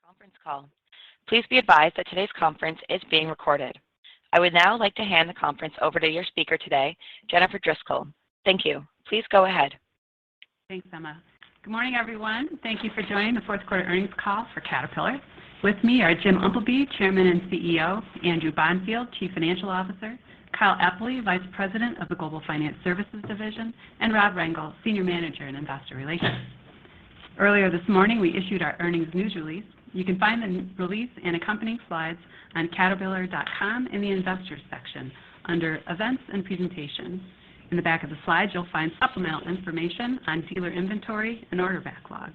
Conference call. Please be advised that today's conference is being recorded. I would now like to hand the conference over to your speaker today, Jennifer Driscoll. Thank you. Please go ahead. Thanks, Emma. Good morning, everyone. Thank you for joining the fourth quarter earnings call for Caterpillar. With me are Jim Umpleby, Chairman and CEO, Andrew Bonfield, Chief Financial Officer, Kyle Epley, Vice President of the Global Finance Services Division, and Rob Rengel, Senior Manager in Investor Relations. Earlier this morning, we issued our earnings news release. You can find the release and accompanying slides on caterpillar.com in the Investors section under Events and Presentations. In the back of the slides, you'll find supplemental information on dealer inventory and order backlog.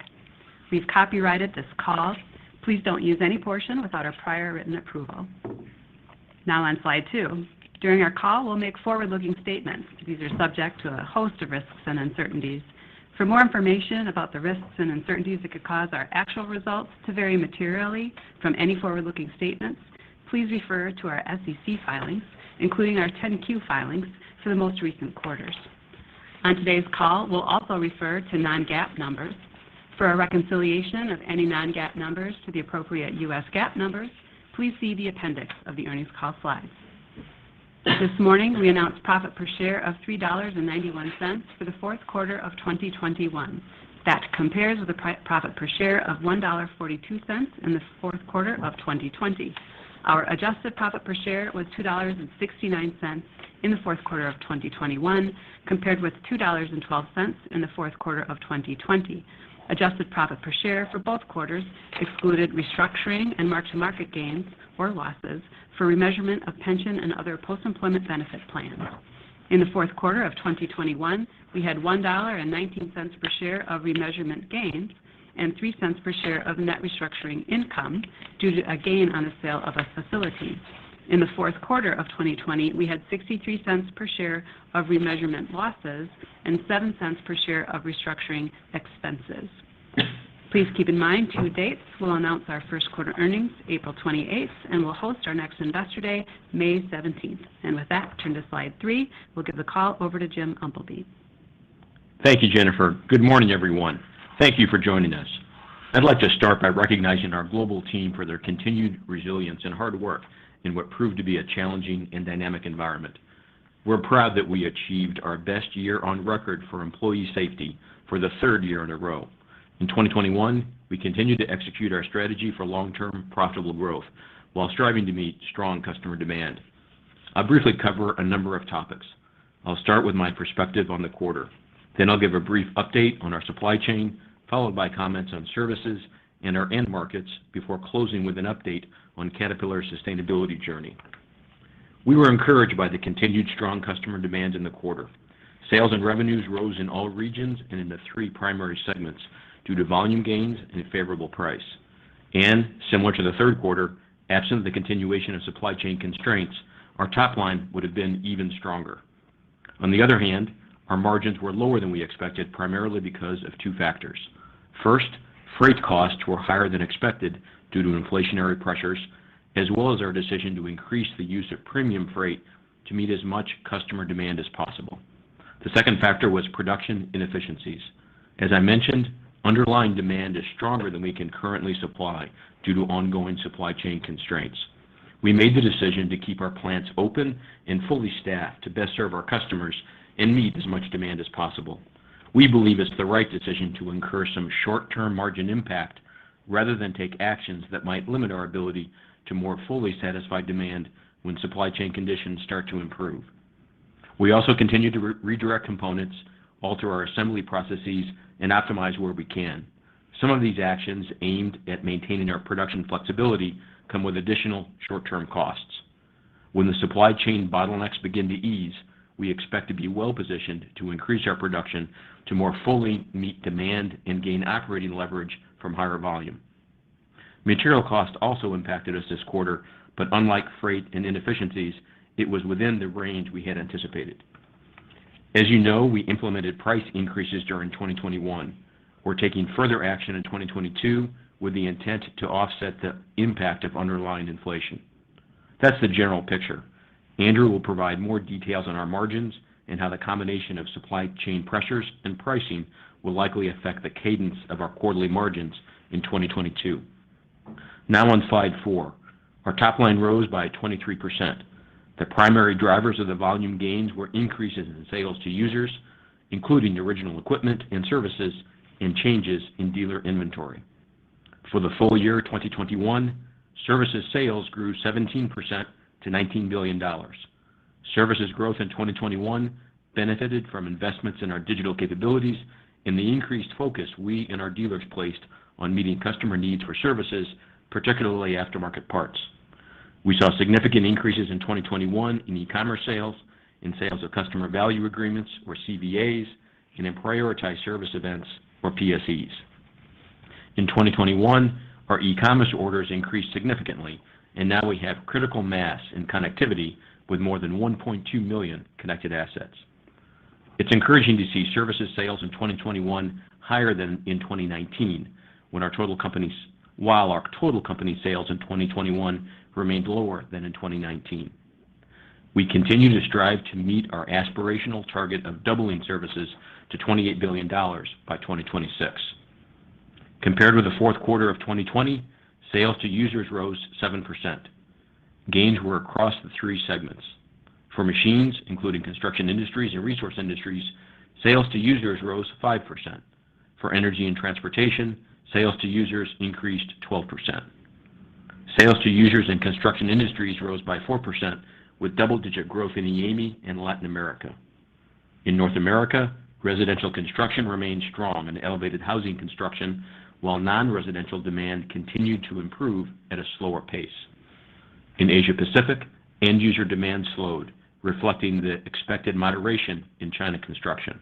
We've copyrighted this call. Please don't use any portion without our prior written approval. Now on slide 2. During our call, we'll make forward-looking statements. These are subject to a host of risks and uncertainties. For more information about the risks and uncertainties that could cause our actual results to vary materially from any forward-looking statements, please refer to our SEC filings, including our 10-Q filings for the most recent quarters. On today's call, we'll also refer to non-GAAP numbers. For a reconciliation of any non-GAAP numbers to the appropriate U.S. GAAP numbers, please see the appendix of the earnings call slides. This morning, we announced profit per share of $3.91 for the fourth quarter of 2021. That compares with a profit per share of $1.42 in the fourth quarter of 2020. Our adjusted profit per share was $2.69 in the fourth quarter of 2021, compared with $2.12 in the fourth quarter of 2020. Adjusted profit per share for both quarters excluded restructuring and mark-to-market gains or losses for remeasurement of pension and other post-employment benefit plans. In the fourth quarter of 2021, we had $1.19 per share of remeasurement gains and 3 cents per share of net restructuring income due to a gain on the sale of a facility. In the fourth quarter of 2020, we had 63 cents per share of remeasurement losses and 7 cents per share of restructuring expenses. Please keep in mind 2 dates. We'll announce our first quarter earnings April 28th, and we'll host our next Investor Day May 17th. And with that, turn to slide 3. We'll give the call over to Jim Umpleby. Thank you, Jennifer. Good morning, everyone. Thank you for joining us. I'd like to start by recognizing our global team for their continued resilience and hard work in what proved to be a challenging and dynamic environment. We're proud that we achieved our best year on record for employee safety for the 3rd year in a row. In 2021, we continued to execute our strategy for long-term profitable growth while striving to meet strong customer demand. I'll briefly cover a number of topics. I'll start with my perspective on the quarter. Then I'll give a brief update on our supply chain, followed by comments on services and our end markets before closing with an update on Caterpillar's sustainability journey. We were encouraged by the continued strong customer demand in the quarter. Sales and revenues rose in all regions and in the 3 primary segments due to volume gains and favorable price. And similar to the 3rd quarter, absent the continuation of supply chain constraints, our top line would have been even stronger. On the other hand, our margins were lower than we expected, primarily because of 2 factors. First, freight costs were higher than expected due to inflationary pressures, as well as our decision to increase the use of premium freight to meet as much customer demand as possible. The second factor was production inefficiencies. As I mentioned, underlying demand is stronger than we can currently supply due to ongoing supply chain constraints. We made the decision to keep our plants open and fully staffed to best serve our customers and meet as much demand as possible. We believe it's the right decision to incur some short-term margin impact rather than take actions that might limit our ability to more fully satisfy demand when supply chain conditions start to improve. We also continue to redirect components, alter our assembly processes, and optimize where we can. Some of these actions aimed at maintaining our production flexibility come with additional short-term costs. When the supply chain bottlenecks begin to ease, we expect to be well-positioned to increase our production to more fully meet demand and gain operating leverage from higher volume. Material costs also impacted us this quarter, but unlike freight and inefficiencies, it was within the range we had anticipated. As you know, we implemented price increases during 2021. We're taking further action in 2022 with the intent to offset the impact of underlying inflation. That's the general picture. Andrew will provide more details on our margins and how the combination of supply chain pressures and pricing will likely affect the cadence of our quarterly margins in 2022. Now on slide 4, our top line rose by 23%. The primary drivers of the volume gains were increases in sales to users, including original equipment and services, and changes in dealer inventory. For the full year 2021, services sales grew 17% to $19 billion. Services growth in 2021 benefited from investments in our digital capabilities and the increased focus we and our dealers placed on meeting customer needs for services, particularly aftermarket parts. We saw significant increases in 2021 in e-commerce sales, in sales of customer value agreements or CVAs, and in prioritized service events or PSEs. In 2021, our e-commerce orders increased significantly, and now we have critical mass in connectivity with more than 1.2 million connected assets. It's encouraging to see services sales in 2021 higher than in 2019, while our total company sales in 2021 remained lower than in 2019. We continue to strive to meet our aspirational target of doubling services to $28 billion by 2026. Compared with the fourth quarter of 2020, sales to users rose 7%. Gains were across the 3 segments. For machines, including construction industries and resource industries, sales to users rose 5%. For energy and transportation, sales to users increased 12%. Sales to users in construction industries rose by 4%, with double-digit growth in EAME and Latin America. In North America, residential construction remained strong in elevated housing construction, while non-residential demand continued to improve at a slower pace. In Asia Pacific, end-user demand slowed, reflecting the expected moderation in China construction.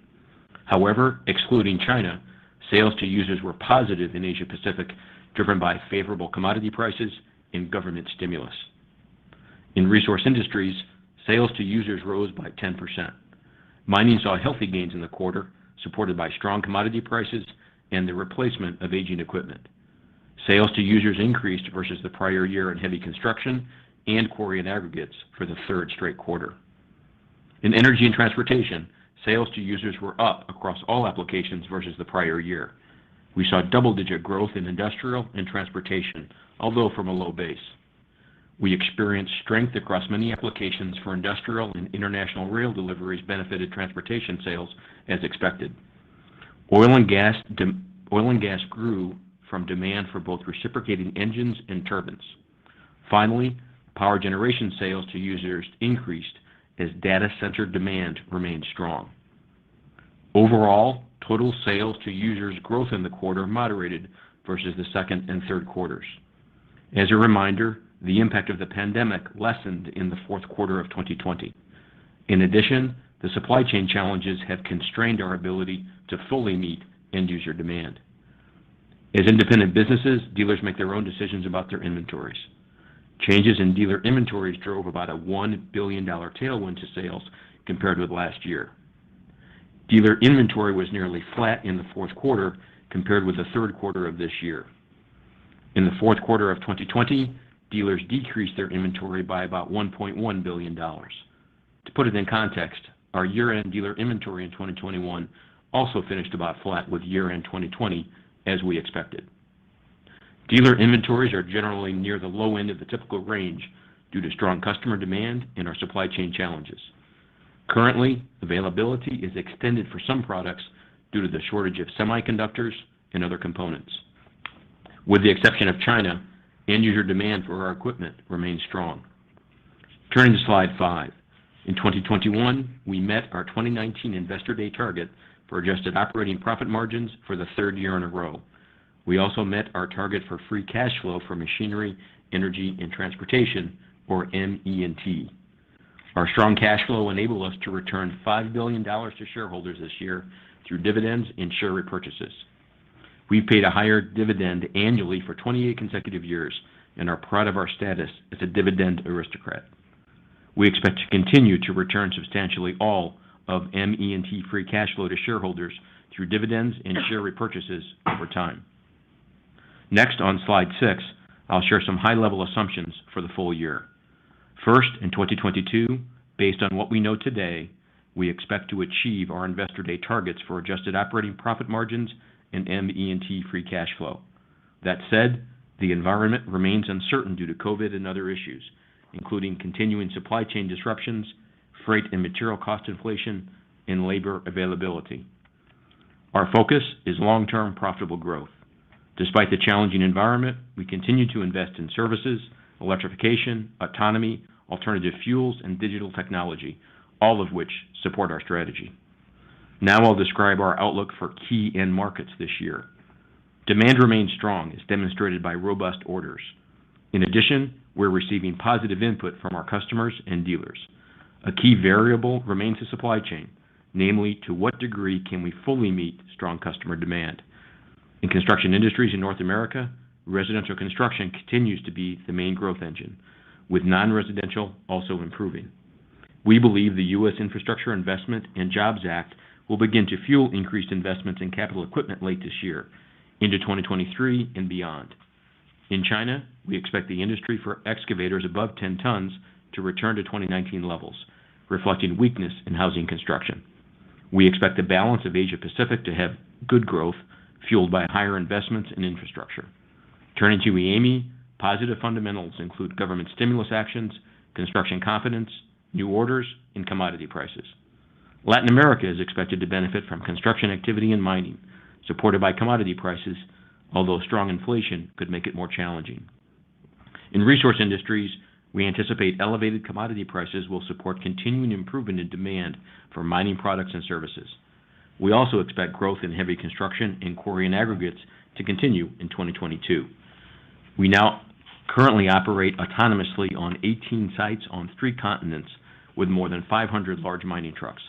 However, excluding China, sales to users were positive in Asia Pacific, driven by favorable commodity prices and government stimulus. In resource industries, sales to users rose by 10%. Mining saw healthy gains in the quarter, supported by strong commodity prices and the replacement of aging equipment. Sales to users increased versus the prior year in heavy construction and quarry and aggregates for the third straight quarter. In energy and transportation, sales to users were up across all applications versus the prior year. We saw double-digit growth in industrial and transportation, although from a low base. We experienced strength across many applications for industrial and international rail deliveries benefited transportation sales as expected. Oil and gas grew from demand for both reciprocating engines and turbines. Finally, power generation sales to users increased as data center demand remained strong. Overall, total sales to users growth in the quarter moderated versus the second and third quarters. As a reminder, the impact of the pandemic lessened in the fourth quarter of 2020. In addition, the supply chain challenges have constrained our ability to fully meet end-user demand. As independent businesses, dealers make their own decisions about their inventories. Changes in dealer inventories drove about a $1 billion tailwind to sales compared with last year. Dealer inventory was nearly flat in the fourth quarter compared with the third quarter of this year. In the fourth quarter of 2020, dealers decreased their inventory by about $1.1 billion. To put it in context, our year-end dealer inventory in 2021 also finished about flat with year-end 2020 as we expected. Dealer inventories are generally near the low end of the typical range due to strong customer demand and our supply chain challenges. Currently, availability is extended for some products due to the shortage of semiconductors and other components. With the exception of China, end-user demand for our equipment remains strong. Turning to slide 5. In 2021, we met our 2019 Investor Day target for adjusted operating profit margins for the third year in a row. We also met our target for free cash flow for machinery, energy, and transportation, or ME&T. Our strong cash flow enabled us to return $5 billion to shareholders this year through dividends and share repurchases. We've paid a higher dividend annually for 28 consecutive years and are proud of our status as a dividend aristocrat. We expect to continue to return substantially all of ME&T free cash flow to shareholders through dividends and share repurchases over time. Next, on slide 6, I'll share some high-level assumptions for the full year. First, in 2022, based on what we know today, we expect to achieve our Investor Day targets for adjusted operating profit margins and ME&T free cash flow. That said, the environment remains uncertain due to COVID and other issues, including continuing supply chain disruptions, freight and material cost inflation, and labor availability. Our focus is long-term profitable growth. Despite the challenging environment, we continue to invest in services, electrification, autonomy, alternative fuels, and digital technology, all of which support our strategy. Now I'll describe our outlook for key end markets this year. Demand remains strong, as demonstrated by robust orders. In addition, we're receiving positive input from our customers and dealers. A key variable remains the supply chain, namely to what degree can we fully meet strong customer demand. In construction industries in North America, residential construction continues to be the main growth engine, with non-residential also improving. We believe the U.S. Infrastructure Investment and Jobs Act will begin to fuel increased investments in capital equipment late this year, into 2023 and beyond. In China, we expect the industry for excavators above 10 tons to return to 2019 levels, reflecting weakness in housing construction. We expect the balance of Asia Pacific to have good growth, fueled by higher investments in infrastructure. Turning to EAME, positive fundamentals include government stimulus actions, construction confidence, new orders, and commodity prices. Latin America is expected to benefit from construction activity and mining, supported by commodity prices, although strong inflation could make it more challenging. In Resource Industries, we anticipate elevated commodity prices will support continuing improvement in demand for mining products and services. We also expect growth in heavy construction and quarry and aggregates to continue in 2022. We now currently operate autonomously on 18 sites on 3 continents with more than 500 large mining trucks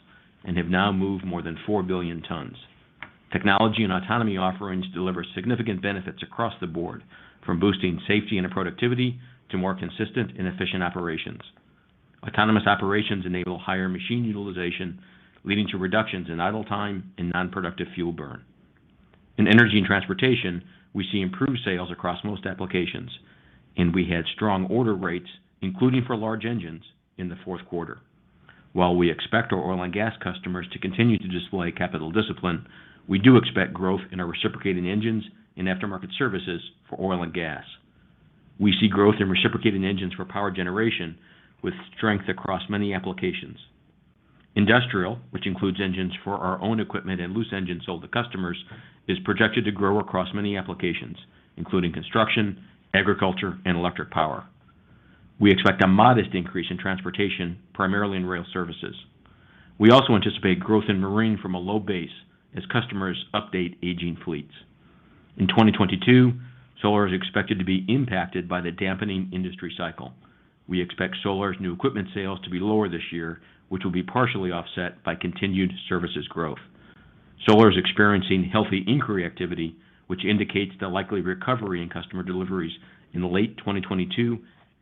and have now moved more than 4 billion tons. Technology and autonomy offerings deliver significant benefits across the board, from boosting safety and productivity to more consistent and efficient operations. Autonomous operations enable higher machine utilization, leading to reductions in idle time and non-productive fuel burn. In energy and transportation, we see improved sales across most applications, and we had strong order rates, including for large engines, in the fourth quarter. While we expect our oil and gas customers to continue to display capital discipline, we do expect growth in our reciprocating engines and aftermarket services for oil and gas. We see growth in reciprocating engines for power generation with strength across many applications. Industrial, which includes engines for our own equipment and loose engines sold to customers, is projected to grow across many applications, including construction, agriculture, and electric power. We expect a modest increase in transportation, primarily in rail services. We also anticipate growth in marine from a low base as customers update aging fleets. In 2022, Solar is expected to be impacted by the dampening industry cycle. We expect Solar's new equipment sales to be lower this year, which will be partially offset by continued services growth. Solar is experiencing healthy inquiry activity, which indicates the likely recovery in customer deliveries in late 2022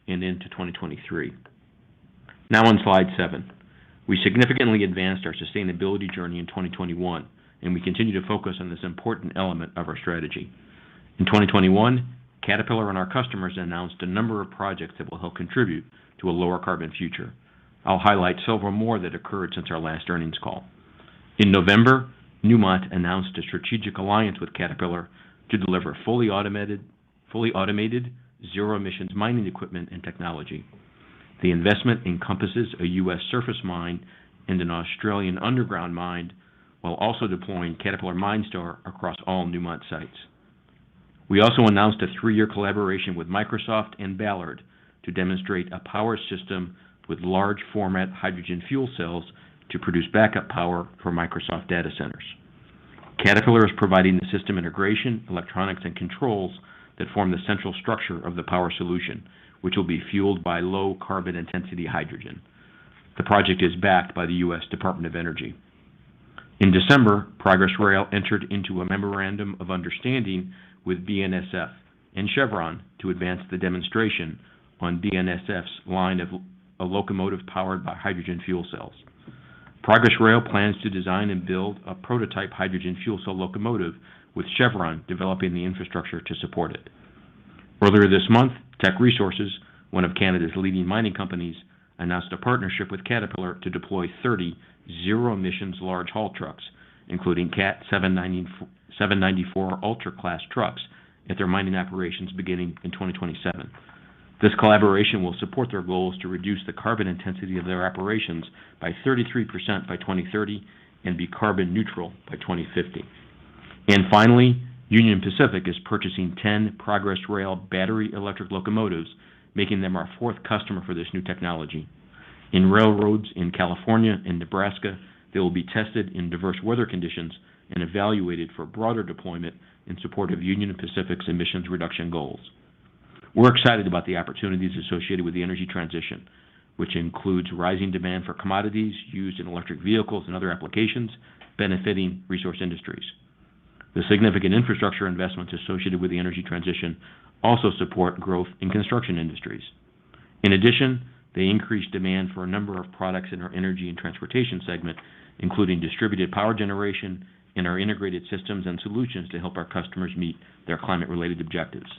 and into 2023. Now on slide 7. We significantly advanced our sustainability journey in 2021, and we continue to focus on this important element of our strategy. In 2021, Caterpillar and our customers announced a number of projects that will help contribute to a lower carbon future. I'll highlight several more that occurred since our last earnings call. In November, Newmont announced a strategic alliance with Caterpillar to deliver fully automated zero-emissions mining equipment and technology. The investment encompasses a U.S. surface mine and an Australian underground mine, while also deploying Caterpillar MineStar across all Newmont sites. We also announced a 3-year collaboration with Microsoft and Ballard to demonstrate a power system with large format hydrogen fuel cells to produce backup power for Microsoft data centers. Caterpillar is providing the system integration, electronics, and controls that form the central structure of the power solution, which will be fueled by low carbon intensity hydrogen. The project is backed by the U.S. Department of Energy. In December, Progress Rail entered into a memorandum of understanding with BNSF and Chevron to advance the demonstration on BNSF's line of a locomotive powered by hydrogen fuel cells. Progress Rail plans to design and build a prototype hydrogen fuel cell locomotive, with Chevron developing the infrastructure to support it. Earlier this month, Teck Resources, one of Canada's leading mining companies, announced a partnership with Caterpillar to deploy 30 zero-emissions large haul trucks, including Cat 794 ultra-class trucks, at their mining operations beginning in 2027. This collaboration will support their goals to reduce the carbon intensity of their operations by 33% by 2030 and be carbon neutral by 2050. And finally, Union Pacific is purchasing 10 Progress Rail battery electric locomotives, making them our 4th customer for this new technology. In railroads in California and Nebraska, they will be tested in diverse weather conditions and evaluated for broader deployment in support of Union Pacific's emissions reduction goals. We're excited about the opportunities associated with the energy transition, which includes rising demand for commodities used in electric vehicles and other applications, benefiting Resource Industries. The significant infrastructure investments associated with the energy transition also support growth in Construction Industries. In addition, they increase demand for a number of products in our Energy and Transportation segment, including distributed power generation and our integrated systems and solutions to help our customers meet their climate-related objectives.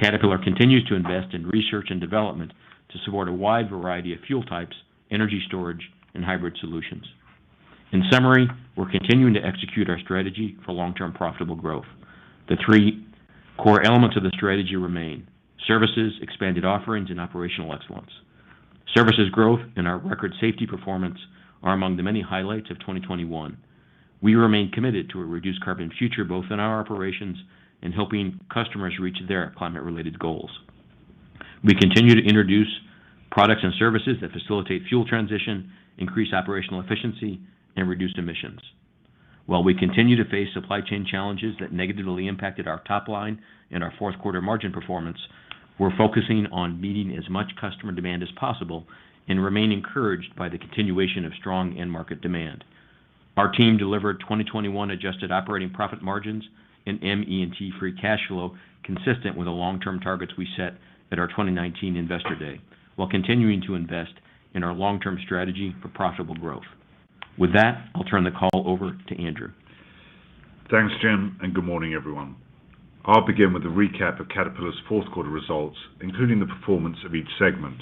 Caterpillar continues to invest in research and development to support a wide variety of fuel types, energy storage, and hybrid solutions. In summary, we're continuing to execute our strategy for long-term profitable growth. The 3 core elements of the strategy remain: services, expanded offerings, and operational excellence. Services growth and our record safety performance are among the many highlights of 2021. We remain committed to a reduced carbon future, both in our operations and helping customers reach their climate-related goals. We continue to introduce products and services that facilitate fuel transition, increase operational efficiency, and reduce emissions. While we continue to face supply chain challenges that negatively impacted our top line and our fourth quarter margin performance, we're focusing on meeting as much customer demand as possible and remain encouraged by the continuation of strong end market demand. Our team delivered 2021 adjusted operating profit margins and ME&T free cash flow consistent with the long-term targets we set at our 2019 Investor Day, while continuing to invest in our long-term strategy for profitable growth. With that, I'll turn the call over to Andrew. Thanks, Jim, and good morning, everyone. I'll begin with a recap of Caterpillar's fourth quarter results, including the performance of each segment.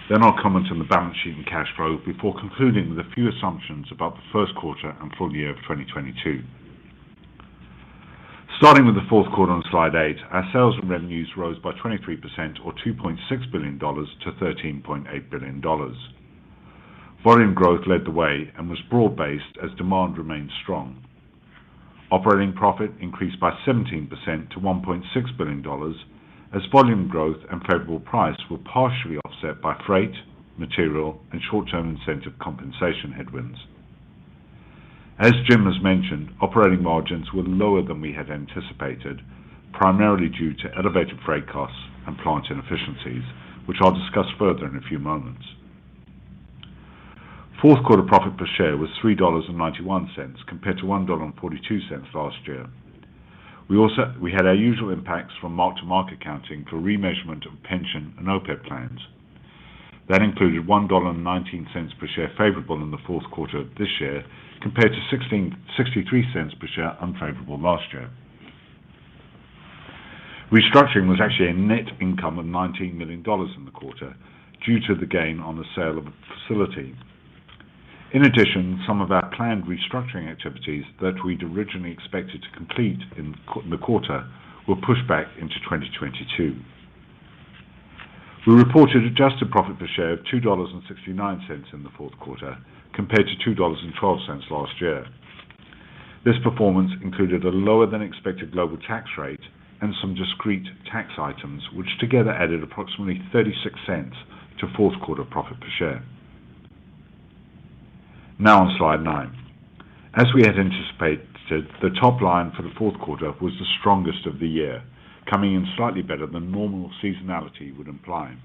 Then I'll comment on the balance sheet and cash flow before concluding with a few assumptions about the first quarter and full year of 2022. Starting with the fourth quarter on slide 8, our sales and revenues rose by 23% or $2.6 billion to $13.8 billion. Volume growth led the way and was broad-based as demand remained strong. Operating profit increased by 17% to $1.6 billion as volume growth and favorable price were partially offset by freight, material, and short-term incentive compensation headwinds. As Jim has mentioned, operating margins were lower than we had anticipated, primarily due to elevated freight costs and plant inefficiencies, which I'll discuss further in a few moments. Fourth quarter profit per share was $3.91 compared to $1.42 last year. We had our usual impacts from mark-to-market accounting for remeasurement of pension and OPEB plans. That included $1.19 per share favorable in the fourth quarter of this year compared to 63 cents per share unfavorable last year. Restructuring was actually a net income of $19 million in the quarter due to the gain on the sale of a facility. In addition, some of our planned restructuring activities that we'd originally expected to complete in the quarter were pushed back into 2022. We reported adjusted profit per share of $2.69 in the fourth quarter compared to $2.12 last year. This performance included a lower than expected global tax rate and some discrete tax items, which together added approximately 36 cents to fourth quarter profit per share. Now on slide 9. As we had anticipated, the top line for the fourth quarter was the strongest of the year, coming in slightly better than normal seasonality would imply.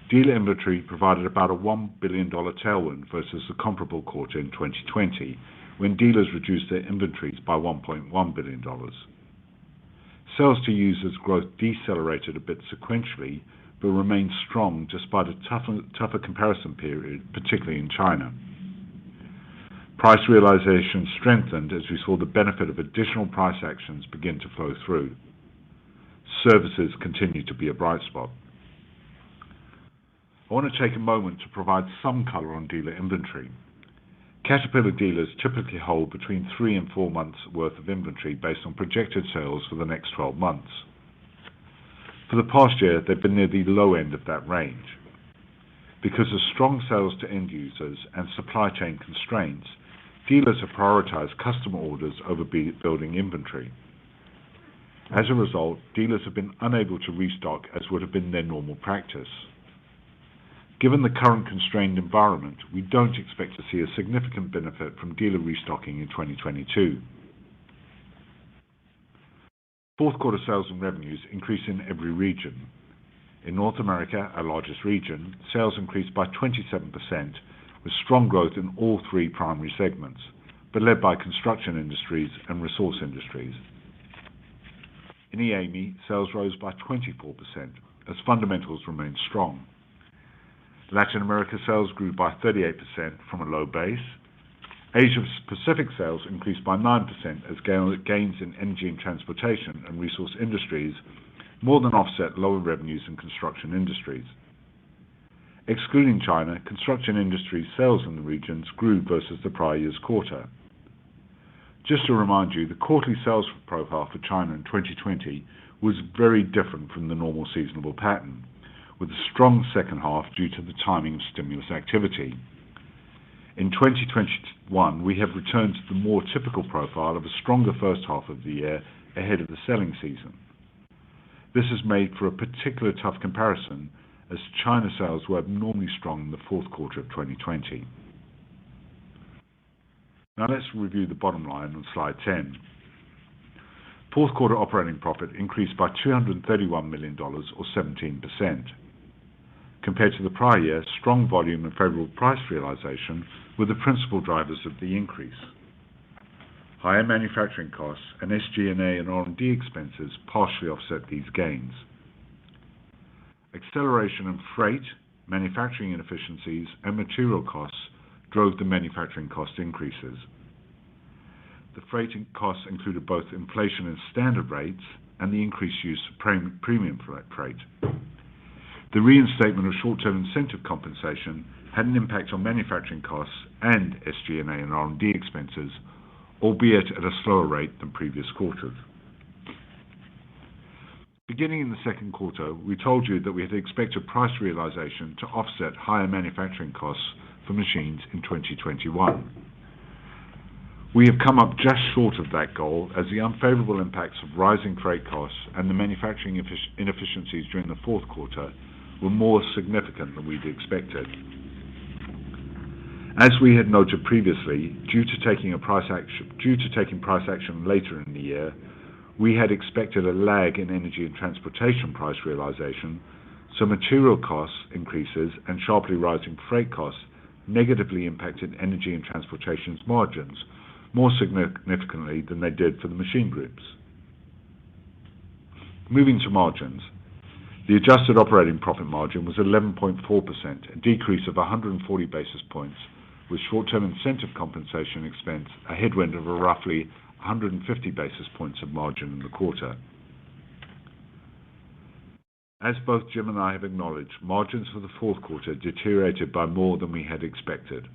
Dealer inventory provided about a $1 billion tailwind versus the comparable quarter in 2020, when dealers reduced their inventories by $1.1 billion. Sales to users growth decelerated a bit sequentially, but remained strong despite a tougher comparison period, particularly in China. Price realization strengthened as we saw the benefit of additional price actions begin to flow through. Services continue to be a bright spot. I want to take a moment to provide some color on dealer inventory. Caterpillar dealers typically hold between 3 and 4 months worth of inventory based on projected sales for the next 12 months. For the past year, they've been near the low end of that range. Because of strong sales to end users and supply chain constraints, dealers have prioritized customer orders over building inventory. As a result, dealers have been unable to restock as would have been their normal practice. Given the current constrained environment, we don't expect to see a significant benefit from dealer restocking in 2022. Fourth quarter sales and revenues increased in every region. In North America, our largest region, sales increased by 27%, with strong growth in all 3 primary segments, but led by construction industries and resource industries. In EAME, sales rose by 24% as fundamentals remained strong. Latin America sales grew by 38% from a low base. Asia Pacific sales increased by 9% as gains in energy and transportation and resource industries more than offset lower revenues in construction industries. Excluding China, construction industry sales in the regions grew versus the prior year's quarter. Just to remind you, the quarterly sales profile for China in 2020 was very different from the normal seasonal pattern, with a strong second half due to the timing of stimulus activity. In 2021, we have returned to the more typical profile of a stronger first half of the year ahead of the selling season. This has made for a particularly tough comparison as China sales were abnormally strong in the fourth quarter of 2020. Now let's review the bottom line on slide 10. Fourth quarter operating profit increased by $231 million or 17%. Compared to the prior year, strong volume and favorable price realization were the principal drivers of the increase. Higher manufacturing costs and SG&A and R&D expenses partially offset these gains. Acceleration in freight, manufacturing inefficiencies, and material costs drove the manufacturing cost increases. The freight costs included both inflation in standard rates and the increased use of premium freight. The reinstatement of short-term incentive compensation had an impact on manufacturing costs and SG&A and R&D expenses, albeit at a slower rate than previous quarters. Beginning in the second quarter, we told you that we had expected price realization to offset higher manufacturing costs for machines in 2021. We have come up just short of that goal as the unfavorable impacts of rising freight costs and the manufacturing inefficiencies during the fourth quarter were more significant than we'd expected. As we had noted previously, due to taking price action later in the year, we had expected a lag in energy and transportation price realization, so material costs increases and sharply rising freight costs negatively impacted energy and transportation's margins more significantly than they did for the machine groups. Moving to margins, the adjusted operating profit margin was 11.4%, a decrease of 140 basis points, with short-term incentive compensation expense a headwind of a roughly 150 basis points of margin in the quarter. As both Jim and I have acknowledged, margins for the fourth quarter deteriorated by more than we had expected.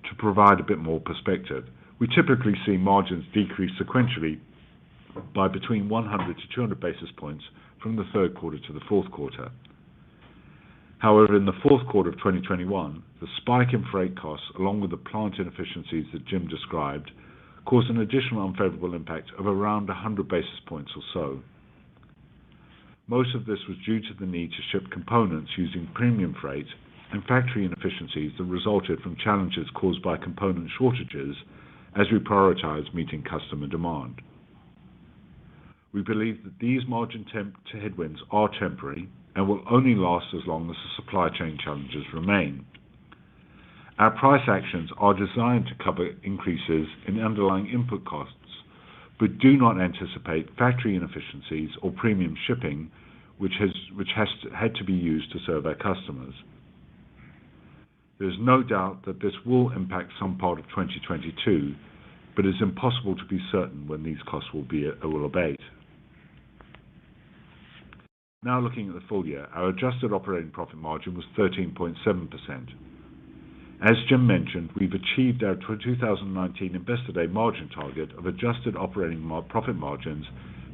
To provide a bit more perspective, we typically see margins decrease sequentially by between 100 to 200 basis points from the third quarter to the fourth quarter. However, in the fourth quarter of 2021, the spike in freight costs, along with the plant inefficiencies that Jim described, caused an additional unfavorable impact of around 100 basis points or so. Most of this was due to the need to ship components using premium freight and factory inefficiencies that resulted from challenges caused by component shortages as we prioritize meeting customer demand. We believe that these margin headwinds are temporary and will only last as long as the supply chain challenges remain. Our price actions are designed to cover increases in underlying input costs, but do not anticipate factory inefficiencies or premium shipping, which had to be used to serve our customers. There is no doubt that this will impact some part of 2022, but it is impossible to be certain when these costs will abate. Now looking at the full year, our adjusted operating profit margin was 13.7%. As Jim mentioned, we've achieved our 2019 Investor Day margin target of adjusted operating profit margins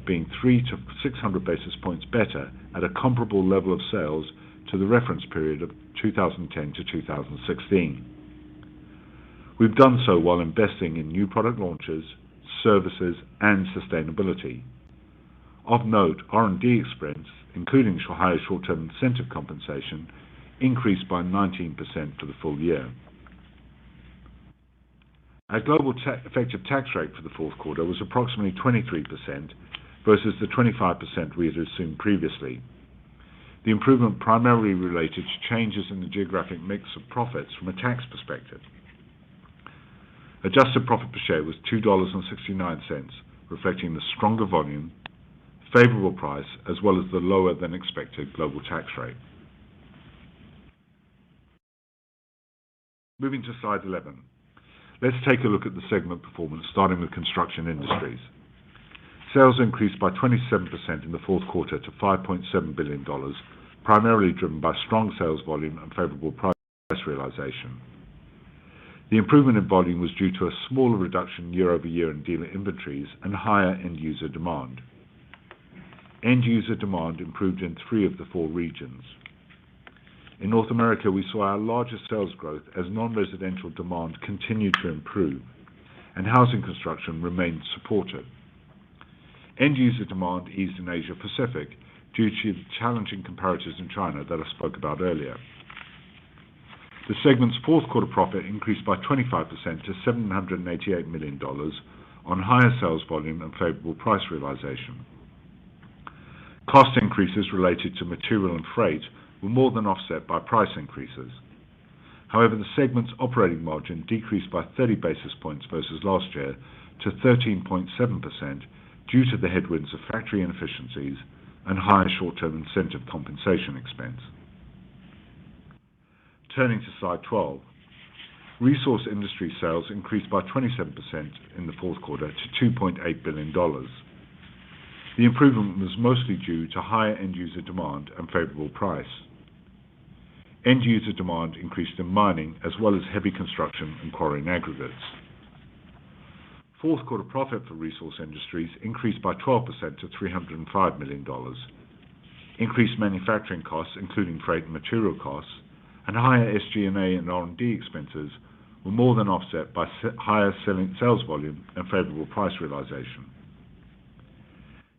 being 300 to 600 basis points better at a comparable level of sales to the reference period of 2010 to 2016. We've done so while investing in new product launches, services, and sustainability. Of note, R&D expense, including higher short-term incentive compensation, increased by 19% for the full year. Our global effective tax rate for the fourth quarter was approximately 23% versus the 25% we had assumed previously. The improvement primarily related to changes in the geographic mix of profits from a tax perspective. Adjusted profit per share was $2.69, reflecting the stronger volume, favorable price, as well as the lower than expected global tax rate. Moving to slide 11. Let's take a look at the segment performance, starting with Construction Industries. Sales increased by 27% in the fourth quarter to $5.7 billion, primarily driven by strong sales volume and favorable price realization. The improvement in volume was due to a smaller reduction year-over-year in dealer inventories and higher end-user demand. End-user demand improved in 3 of the 4 regions. In North America, we saw our largest sales growth as non-residential demand continued to improve and housing construction remained supportive. End-user demand eased in Asia Pacific due to the challenging comparators in China that I spoke about earlier. The segment's fourth quarter profit increased by 25% to $788 million on higher sales volume and favorable price realization. Cost increases related to material and freight were more than offset by price increases. However, the segment's operating margin decreased by 30 basis points versus last year to 13.7% due to the headwinds of factory inefficiencies and higher short-term incentive compensation expense. Turning to slide 12, Resource Industries sales increased by 27% in the fourth quarter to $2.8 billion. The improvement was mostly due to higher end-user demand and favorable price. End-user demand increased in mining as well as heavy construction and quarry and aggregates. Fourth quarter profit for Resource Industries increased by 12% to $305 million. Increased manufacturing costs, including freight and material costs, and higher SG&A and R&D expenses were more than offset by higher sales volume and favorable price realization.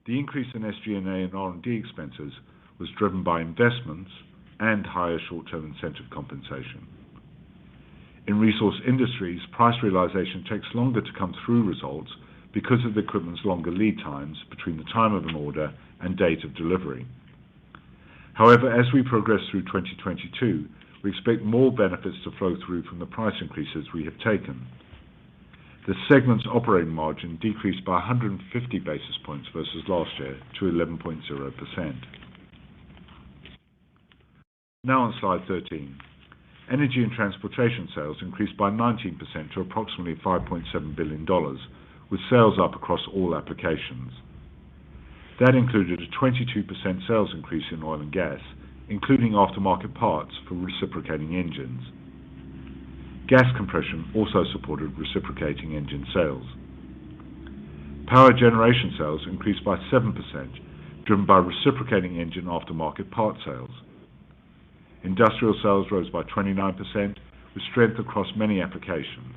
The increase in SG&A and R&D expenses was driven by investments and higher short-term incentive compensation. In Resource Industries, price realization takes longer to come through results because of the equipment's longer lead times between the time of an order and date of delivery. However, as we progress through 2022, we expect more benefits to flow through from the price increases we have taken. The segment's operating margin decreased by 150 basis points versus last year to 11.0%. Now on slide 13. Energy and Transportation sales increased by 19% to approximately $5.7 billion, with sales up across all applications. That included a 22% sales increase in oil and gas, including aftermarket parts for reciprocating engines. Gas compression also supported reciprocating engine sales. Power generation sales increased by 7%, driven by reciprocating engine aftermarket part sales. Industrial sales rose by 29%, with strength across many applications.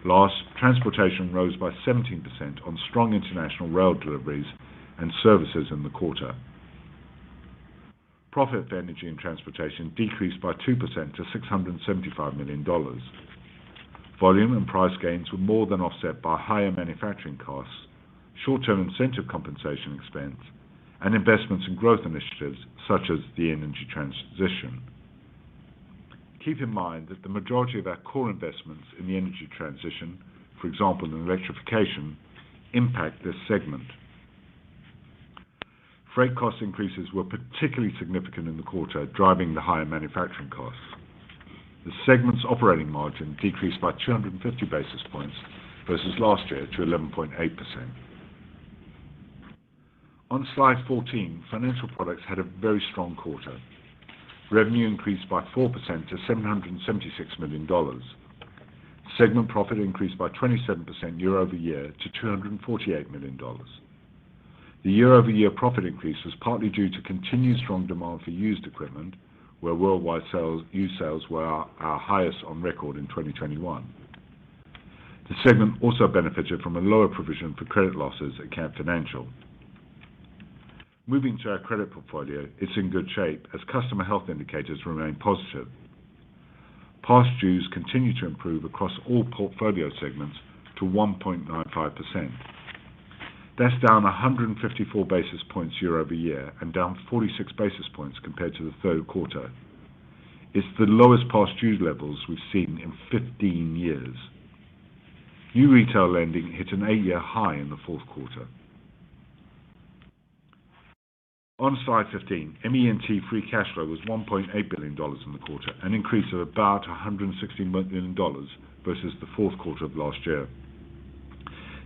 Last, transportation rose by 17% on strong international rail deliveries and services in the quarter. Profit for Energy and Transportation decreased by 2% to $675 million. Volume and price gains were more than offset by higher manufacturing costs, short-term incentive compensation expense, and investments in growth initiatives such as the energy transition. Keep in mind that the majority of our core investments in the energy transition, for example in electrification, impact this segment. Freight cost increases were particularly significant in the quarter, driving the higher manufacturing costs. The segment's operating margin decreased by 250 basis points versus last year to 11.8%. On slide 14, Financial Products had a very strong quarter. Revenue increased by 4% to $776 million. Segment profit increased by 27% year-over-year to $248 million. The year-over-year profit increase was partly due to continued strong demand for used equipment, where worldwide used sales were our highest on record in 2021. The segment also benefited from a lower provision for credit losses at Cat Financial. Moving to our credit portfolio, it's in good shape as customer health indicators remain positive. Past dues continue to improve across all portfolio segments to 1.95%. That's down 154 basis points year-over-year and down 46 basis points compared to the third quarter. It's the lowest past due levels we've seen in 15 years. New retail lending hit an 8-year high in the fourth quarter. On slide 15, ME&T free cash flow was $1.8 billion in the quarter, an increase of about $160 million versus the fourth quarter of last year.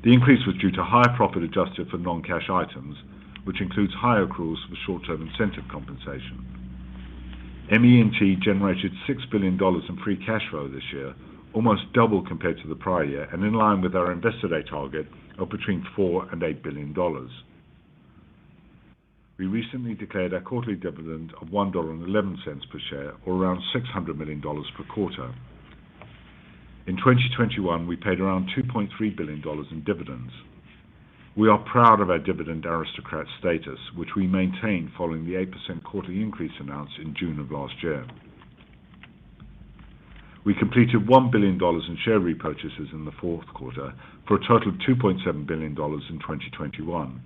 The increase was due to higher profit adjusted for non-cash items, which includes higher accruals for short-term incentive compensation. ME&T generated $6 billion in free cash flow this year, almost double compared to the prior year, and in line with our Investor Day target of between $4 and $8 billion. We recently declared our quarterly dividend of $1.11 per share, or around $600 million per quarter. In 2021, we paid around $2.3 billion in dividends. We are proud of our dividend aristocrat status, which we maintained following the 8% quarterly increase announced in June of last year. We completed $1 billion in share repurchases in the fourth quarter for a total of $2.7 billion in 2021.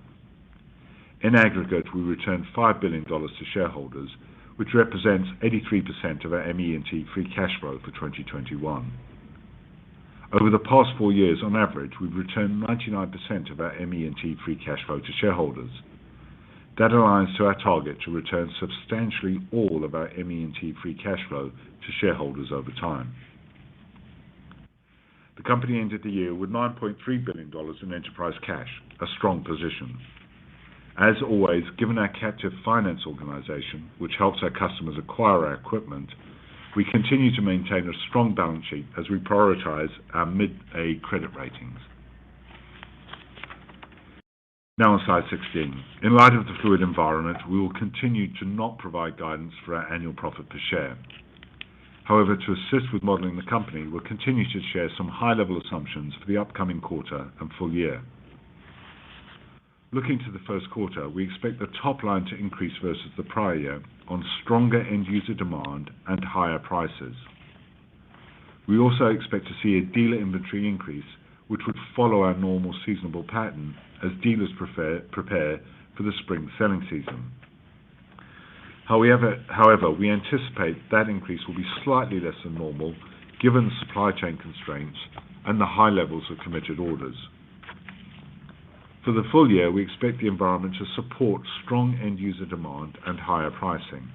In aggregate, we returned $5 billion to shareholders, which represents 83% of our ME&T free cash flow for 2021. Over the past 4 years, on average, we've returned 99% of our ME&T free cash flow to shareholders. That aligns to our target to return substantially all of our ME&T free cash flow to shareholders over time. The company ended the year with $9.3 billion in enterprise cash, a strong position. As always, given our captive finance organization, which helps our customers acquire our equipment, we continue to maintain a strong balance sheet as we prioritize our mid-A credit ratings. Now on slide 16. In light of the fluid environment, we will continue to not provide guidance for our annual profit per share. However, to assist with modeling the company, we'll continue to share some high-level assumptions for the upcoming quarter and full year. Looking to the first quarter, we expect the top line to increase versus the prior year on stronger end-user demand and higher prices. We also expect to see a dealer inventory increase, which would follow our normal seasonal pattern as dealers prepare for the spring selling season. However, we anticipate that increase will be slightly less than normal given the supply chain constraints and the high levels of committed orders. For the full year, we expect the environment to support strong end-user demand and higher pricing.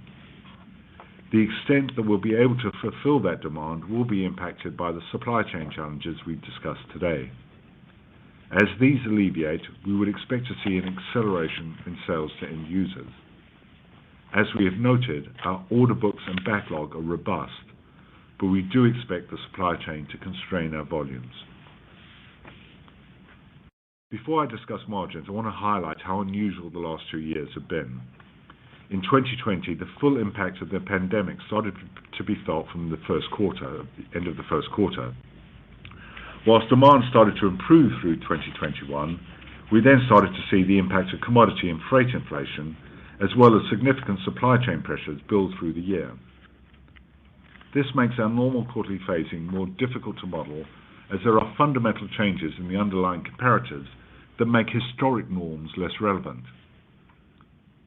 The extent that we'll be able to fulfill that demand will be impacted by the supply chain challenges we've discussed today. As these alleviate, we would expect to see an acceleration in sales to end users. As we have noted, our order books and backlog are robust, but we do expect the supply chain to constrain our volumes. Before I discuss margins, I want to highlight how unusual the last 2 years have been. In 2020, the full impact of the pandemic started to be felt from the end of the first quarter. Whilst demand started to improve through 2021, we then started to see the impact of commodity and freight inflation, as well as significant supply chain pressures build through the year. This makes our normal quarterly phasing more difficult to model, as there are fundamental changes in the underlying comparatives that make historic norms less relevant.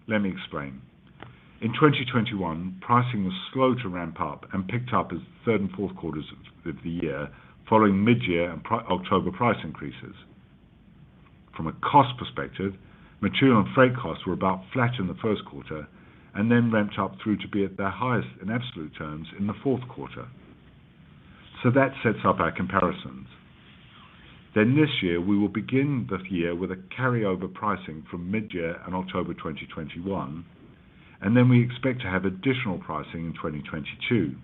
Let me explain. In 2021, pricing was slow to ramp up and picked up as the third and fourth quarters of the year following mid-year and October price increases. From a cost perspective, material and freight costs were about flat in the first quarter and then ramped up through to be at their highest in absolute terms in the fourth quarter. So that sets up our comparisons. Then this year, we will begin the year with a carryover pricing from mid-year and October 2021, and then we expect to have additional pricing in 2022.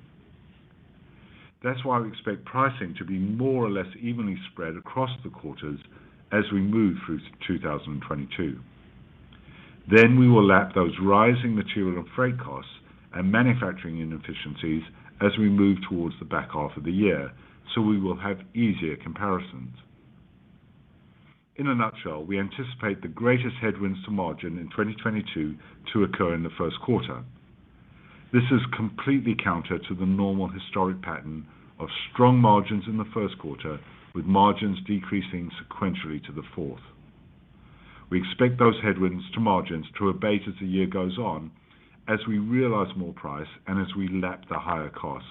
That's why we expect pricing to be more or less evenly spread across the quarters as we move through 2022. Then we will lap those rising material and freight costs and manufacturing inefficiencies as we move towards the back half of the year, so we will have easier comparisons. In a nutshell, we anticipate the greatest headwinds to margin in 2022 to occur in the first quarter. This is completely counter to the normal historic pattern of strong margins in the first quarter, with margins decreasing sequentially to the fourth. We expect those headwinds to margins to abate as the year goes on, as we realize more price and as we lap the higher costs.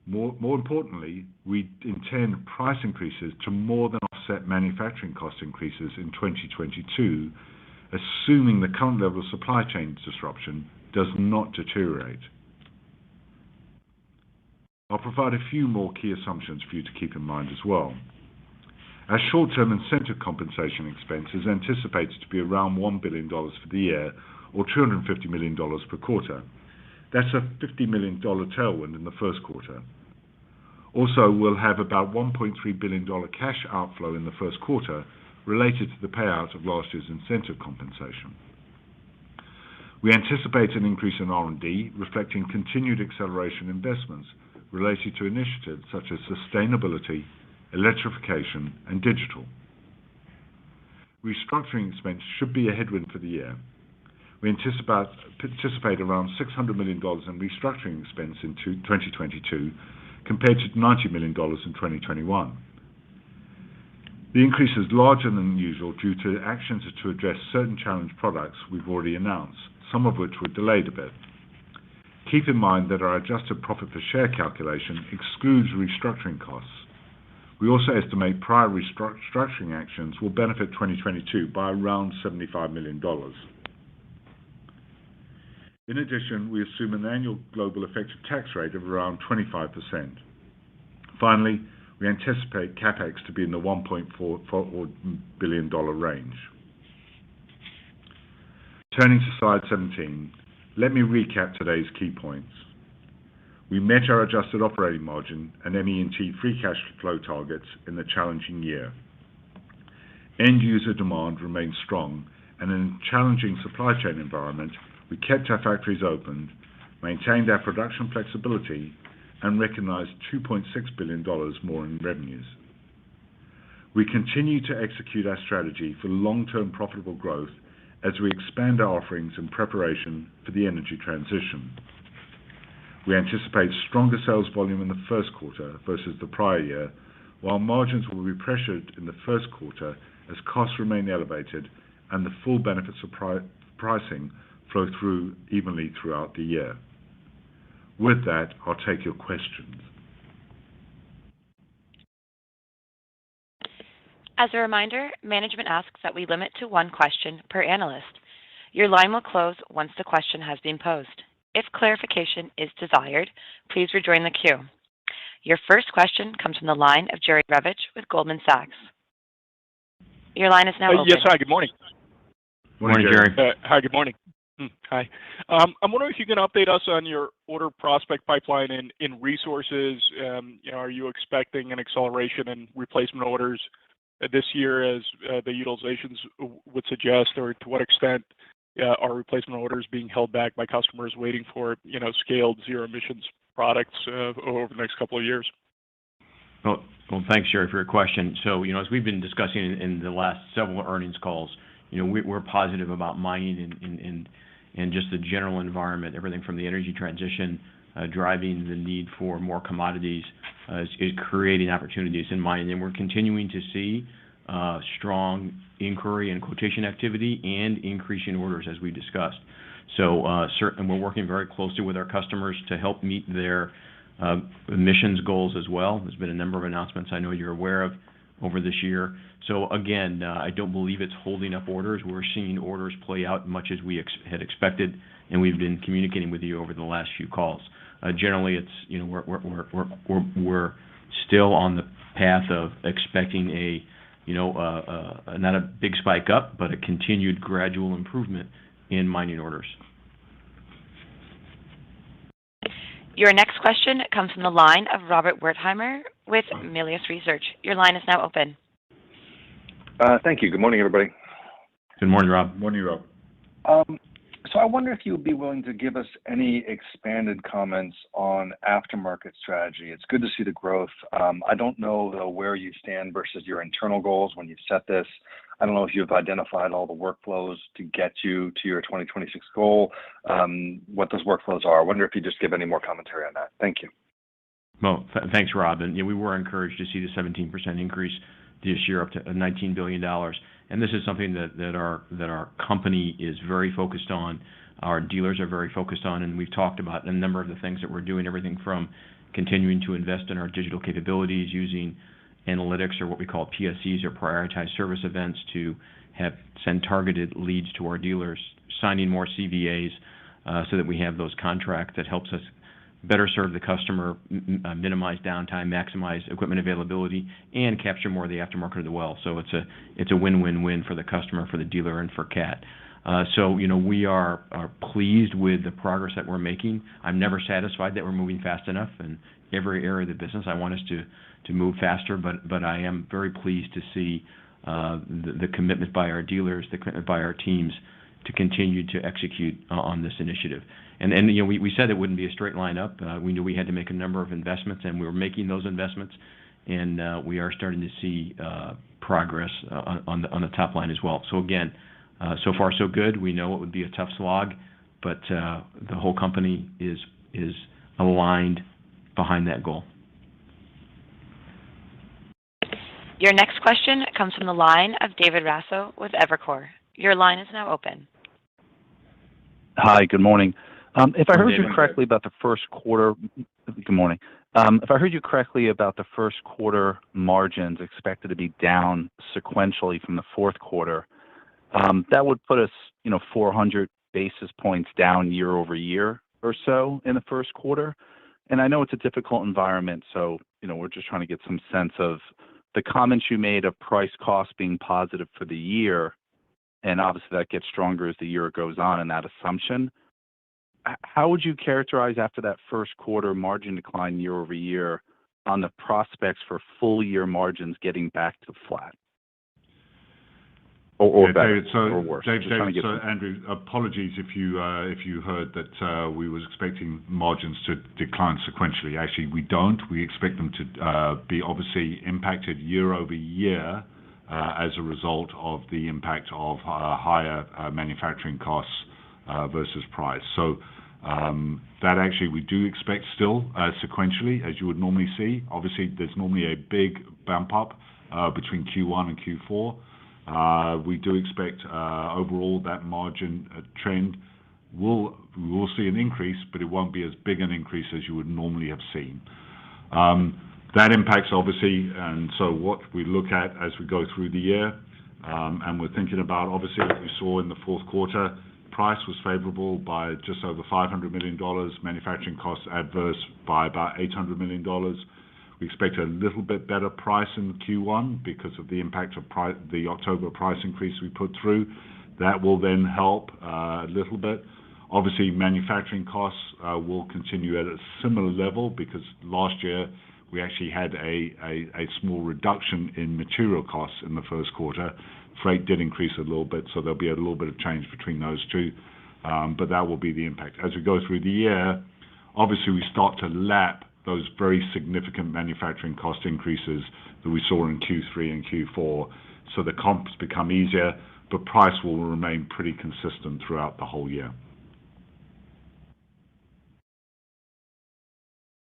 More importantly, we intend price increases to more than offset manufacturing cost increases in 2022, assuming the current level of supply chain disruption does not deteriorate. I'll provide a few more key assumptions for you to keep in mind as well. Our short-term incentive compensation expense is anticipated to be around $1 billion for the year, or $250 million per quarter. That's a $50 million tailwind in the first quarter. Also, we'll have about $1.3 billion cash outflow in the first quarter related to the payout of last year's incentive compensation. We anticipate an increase in R&D, reflecting continued acceleration investments related to initiatives such as sustainability, electrification, and digital. restructuring expense should be a headwind for the year. We anticipate around $600 million in restructuring expense in 2022 compared to $90 million in 2021. The increase is larger than usual due to actions to address certain challenged products we've already announced, some of which were delayed a bit. Keep in mind that our adjusted profit per share calculation excludes restructuring costs. We also estimate prior restructuring actions will benefit 2022 by around $75 million. In addition, we assume an annual global effective tax rate of around 25%. Finally, we anticipate CapEx to be in the $1.4 billion range. Turning to slide 17, let me recap today's key points. We met our adjusted operating margin and ME&T free cash flow targets in the challenging year. End user demand remains strong, and in a challenging supply chain environment, we kept our factories open, maintained our production flexibility, and recognized $2.6 billion more in revenues. We continue to execute our strategy for long-term profitable growth as we expand our offerings in preparation for the energy transition. We anticipate stronger sales volume in the first quarter versus the prior year, while margins will be pressured in the first quarter as costs remain elevated and the full benefits of pricing flow through evenly throughout the year. With that, I'll take your questions. As a reminder, management asks that we limit to one question per analyst. Your line will close once the question has been posed. If clarification is desired, please rejoin the queue. Your first question comes from the line of Jerry Revich with Goldman Sachs. Your line is now open. Yes, hi, good morning. Morning, Jerry. Hi, good morning. Hi. I'm wondering if you can update us on your order prospect pipeline in resources. Are you expecting an acceleration in replacement orders this year as the utilizations would suggest, or to what extent are replacement orders being held back by customers waiting for scaled zero emissions products over the next couple of years? Well, thanks, Jerry, for your question. So, as we've been discussing in the last several earnings calls, we're positive about mining and just the general environment, everything from the energy transition driving the need for more commodities is creating opportunities in mining. And we're continuing to see strong inquiry and quotation activity and increasing orders as we discussed. So certainly we're working very closely with our customers to help meet their emissions goals as well. There's been a number of announcements I know you're aware of over this year. So again, I don't believe it's holding up orders. We're seeing orders play out much as we had expected, and we've been communicating with you over the last few calls. Generally, it's we're still on the path of expecting not a big spike up, but a continued gradual improvement in mining orders. Your next question comes from the line of Robert Wertheimer with Melius Research. Your line is now open. Thank you. Good morning, everybody. Good morning, Rob. Morning, Rob. So I wonder if you would be willing to give us any expanded comments on aftermarket strategy. It's good to see the growth. I don't know, though, where you stand versus your internal goals when you set this. I don't know if you've identified all the workflows to get you to your 2026 goal, what those workflows are. I wonder if you just give any more commentary on that. Thank you. Well, thanks, Rob. And we were encouraged to see the 17% increase this year up to $19 billion. And this is something that our company is very focused on. Our dealers are very focused on, and we've talked about a number of the things that we're doing, everything from continuing to invest in our digital capabilities, using analytics or what we call PSEs or prioritized service events to send targeted leads to our dealers, signing more CVAs so that we have those contracts that helps us better serve the customer, minimize downtime, maximize equipment availability, and capture more of the aftermarket as well. So it's a win-win-win for the customer, for the dealer, and for CAT. So we are pleased with the progress that we're making. I'm never satisfied that we're moving fast enough in every area of the business. I want us to move faster, but I am very pleased to see the commitment by our dealers, the commitment by our teams to continue to execute on this initiative. And we said it wouldn't be a straight line up. We knew we had to make a number of investments, and we were making those investments. and we are starting to see progress on the top line as well. So again, so far so good. We know it would be a tough slog, but the whole company is aligned behind that goal. Your next question comes from the line of David Raso with Evercore. Your line is now open. Hi, good morning. If I heard David. you correctly about the first quarter, good morning. If I heard you correctly about the first quarter margins expected to be down sequentially from the fourth quarter, that would put us, 400 basis points down year over year or so in the first quarter. And I know it's a difficult environment, so, we're just trying to get some sense of the comments you made of price cost being positive for the year, and obviously that gets stronger as the year goes on in that assumption. How would you characterize after that first quarter margin decline year over year on the prospects for full year margins getting back to flat? Or better, David, or worse? Andrew, apologies if you heard that we was expecting margins to decline sequentially. Actually, we don't. We expect them to be obviously impacted year over year as a result of the impact of higher manufacturing costs versus price. So that actually we do expect still sequentially, as you would normally see. Obviously, there's normally a big bump up between Q1 and Q4. We do expect overall that margin trend we will see an increase, but it won't be as big an increase as you would normally have seen. That impacts obviously, and so what we look at as we go through the year, and we're thinking about obviously what we saw in the fourth quarter, price was favorable by just over $500 million, manufacturing costs adverse by about $800 million. We expect a little bit better price in Q1 because of the impact of the October price increase we put through. That will then help a little bit. Obviously, manufacturing costs will continue at a similar level because last year we actually had a small reduction in material costs in the first quarter. Freight did increase a little bit, so there'll be a little bit of change between those two, but that will be the impact. As we go through the year, obviously we start to lap those very significant manufacturing cost increases that we saw in Q3 and Q4. So the comps become easier, but price will remain pretty consistent throughout the whole year.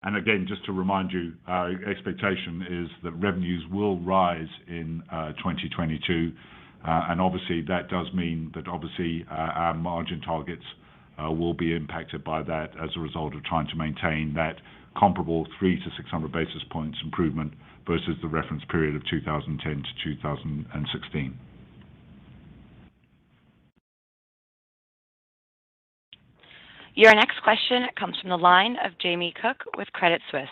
And again, just to remind you, our expectation is that revenues will rise in 2022, and obviously that does mean that obviously our margin targets will be impacted by that as a result of trying to maintain that comparable 300 to 600 basis points improvement versus the reference period of 2010 to 2016. Your next question comes from the line of Jamie Cook with Credit Suisse.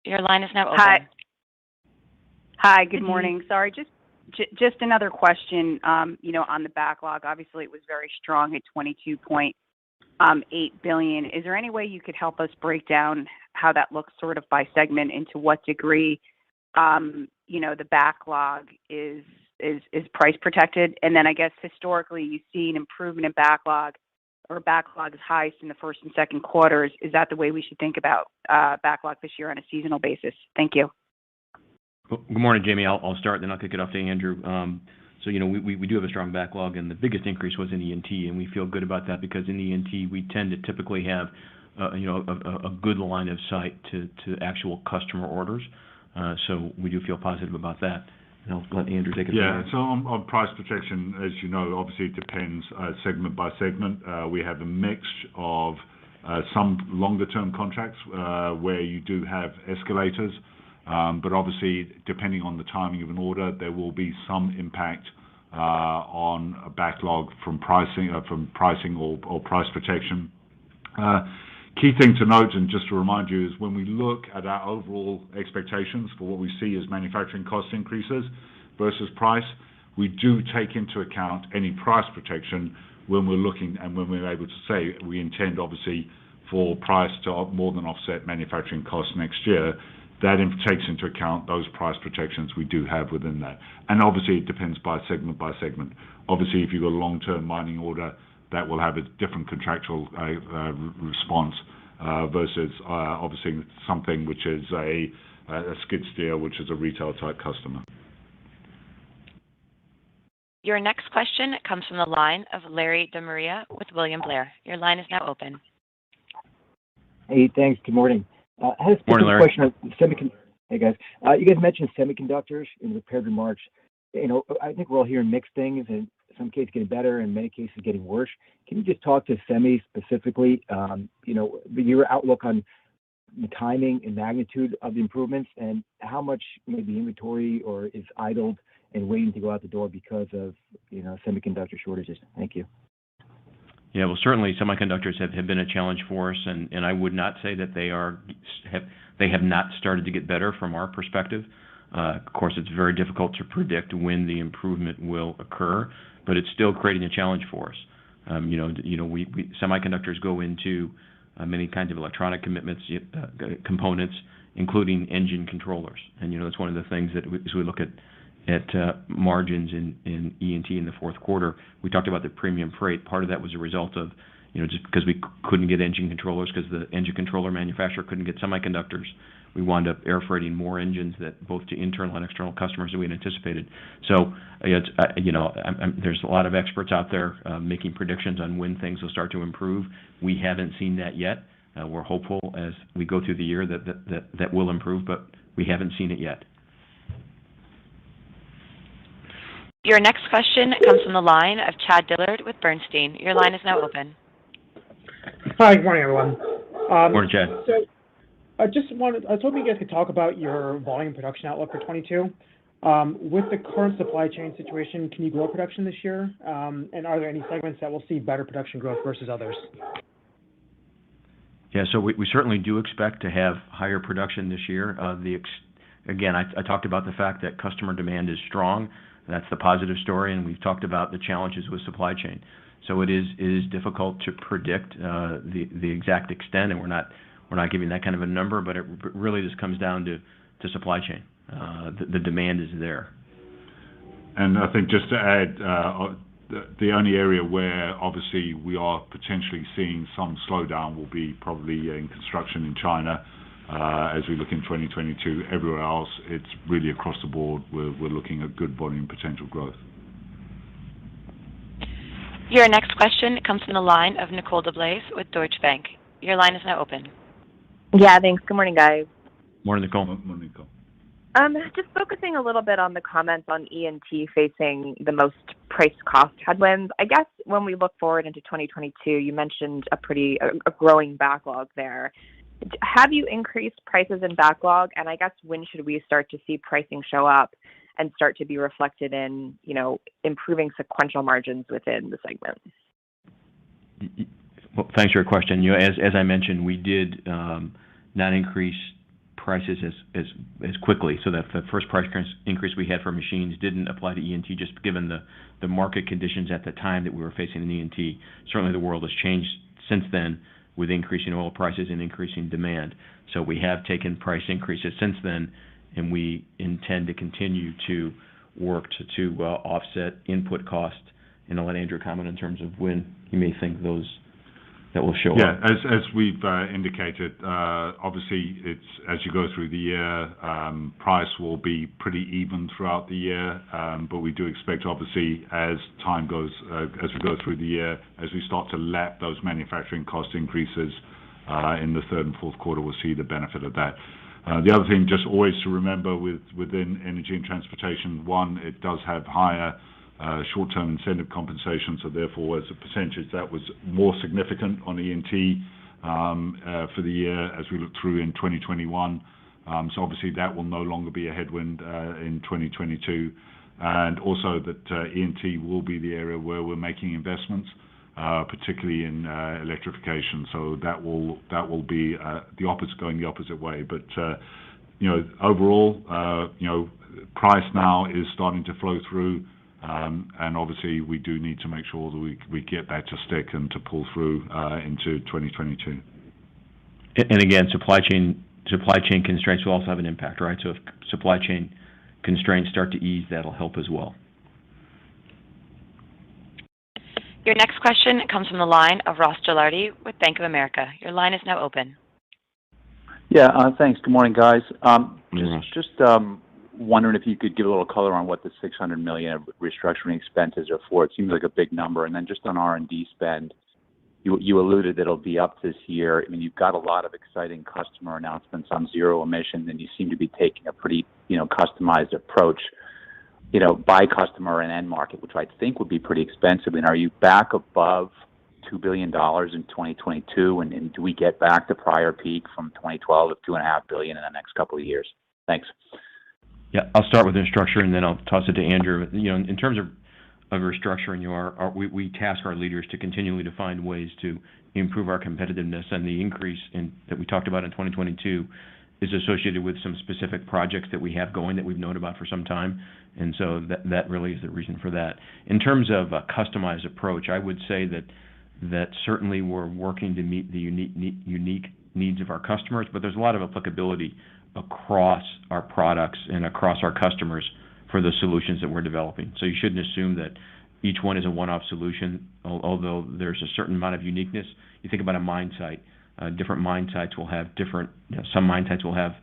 Your line is now open. Hi, good morning. Sorry, just another question, on the backlog. Obviously, it was very strong at $22.8 billion. Is there any way you could help us break down how that looks sort of by segment, into what degree, the backlog is price protected? And then I guess historically you've seen improvement in backlog, or backlog is highest in the first and second quarters. Is that the way we should think about backlog this year on a seasonal basis? Thank you. Good morning, Jamie. I'll start, then I'll kick it off to Andrew. So we do have a strong backlog, and the biggest increase was in E&T, and we feel good about that because in E&T we tend to typically have a good line of sight to actual customer orders. So we do feel positive about that. And I'll let Andrew take it from there. Yeah, so on price protection, as you know, obviously it depends segment by segment. We have a mix of some longer term contracts where you do have escalators, but obviously depending on the timing of an order, there will be some impact on a backlog from pricing or price protection. Key thing to note, and just to remind you, is when we look at our overall expectations for what we see as manufacturing cost increases versus price, we do take into account any price protection when we're looking and when we're able to say we intend obviously for price to more than offset manufacturing costs next year. That takes into account those price protections we do have within that. And obviously it depends by segment. Obviously if you've got a long-term mining order, that will have a different contractual response versus obviously something which is a a skid steer, which is a retail-type customer. Your next question comes from the line of Larry De Maria with William Blair. Your line is now open. Hey, thanks. Good morning. I had a Morning, specific Larry. question on Hey, guys. You guys mentioned semiconductors in the prepared remarks. I think we're all hearing mixed things, and in some cases getting better, and in many cases getting worse. Can you just talk to semi specifically? Your outlook on the timing and magnitude of the improvements, and how much maybe inventory or is idled and waiting to go out the door because of semiconductor shortages. Thank you. Yeah, well, certainly semiconductors have been a challenge for us, and I would not say that they have not started to get better from our perspective. Of course, it's very difficult to predict when the improvement will occur, but it's still creating a challenge for us. Semiconductors go into many kinds of electronic components, including engine controllers, and that's one of the things that as we look at margins in E&T in the fourth quarter, we talked about the premium freight. Part of that was a result of just because we couldn't get engine controllers because the engine controller manufacturer couldn't get semiconductors. We wound up air freighting more engines that both to internal and external customers than we had anticipated. So there's a lot of experts out there making predictions on when things will start to improve. We haven't seen that yet. We're hopeful as we go through the year that will improve, but we haven't seen it yet. Your next question comes from the line of Chad Dillard with Bernstein. Your line is now open. Hi, good morning, everyone. Morning, Chad. So I was hoping you guys could talk about your volume production outlook for 22. With the current supply chain situation, can you grow production this year? And are there any segments that will see better production growth versus others? Yeah, so we certainly do expect to have higher production this year. Again, I talked about the fact that customer demand is strong. That's the positive story, and we've talked about the challenges with supply chain. So it is difficult to predict the exact extent, and we're not giving that kind of a number, but it really just comes down to supply chain. The demand is there. And I think just to add, the only area where obviously we are potentially seeing some slowdown will be probably in construction in China. As we look in 2022, everywhere else, it's really across the board. We're looking at good volume potential growth. Your next question comes from the line of Nicole DeBlase with Deutsche Bank. Your line is now open. Yeah, thanks. Good morning, guys. Morning, Nicole. Morning, Nicole. Just focusing a little bit on the comments on E&T facing the most price cost headwinds. I guess when we look forward into 2022, you mentioned a growing backlog there. Have you increased prices in backlog? And I guess when should we start to see pricing show up and start to be reflected in, improving sequential margins within the segment? Well, thanks for your question. As I mentioned, we did not increase prices as quickly, so that the first price increase we had for machines didn't apply to E&T, just given the market conditions at the time that we were facing in E&T. Certainly, the world has changed since then with increasing oil prices and increasing demand. So we have taken price increases since then, and we intend to continue to work to offset input costs. And I'll let Andrew comment in terms of when you may think that will show up. Yeah, as we've indicated, obviously it's as you go through the year, price will be pretty even throughout the year, but we do expect obviously as time goes, as we go through the year, as we start to lap those manufacturing cost increases in the third and fourth quarter, we'll see the benefit of that. The other thing just always to remember within Energy and Transportation, one, it does have higher short-term incentive compensation, so therefore as a percentage that was more significant on E&T for the year as we look through in 2021. So obviously that will no longer be a headwind in 2022, and also that E&T will be the area where we're making investments, particularly in electrification. So that will be the opposite, going the opposite way. But overall, price now is starting to flow through. And obviously, we do need to make sure that we get that to stick and to pull through into 2022. And again, supply chain constraints will also have an impact, right? So if supply chain constraints start to ease, that'll help as well. Your next question comes from the line of Ross Gilardi with Bank of America. Your line is now open. Yeah, thanks. Good morning, guys. Yes. Just wondering if you could give a little color on what the $600 million of restructuring expenses are for. It seems like a big number. And then just on R&D spend, you alluded that it'll be up this year. I mean, you've got a lot of exciting customer announcements on zero emissions, and you seem to be taking a pretty, customized approach, by customer and end market, which I think would be pretty expensive. And are you back above $2 billion in 2022? And do we get back to prior peak from 2012 of $2.5 billion in the next couple of years? Thanks. Yeah, I'll start with infrastructure and then I'll toss it to Andrew. In terms of restructuring, we task our leaders to continually to find ways to improve our competitiveness, and the increase that we talked about in 2022 is associated with some specific projects that we have going that we've known about for some time, and so that really is the reason for that. In terms of a customized approach, I would say that certainly we're working to meet the unique needs of our customers, but there's a lot of applicability across our products and across our customers for the solutions that we're developing. So you shouldn't assume that each one is a one-off solution, although there's a certain amount of uniqueness. You think about a mine site. Different mine sites will have different, some mine sites will have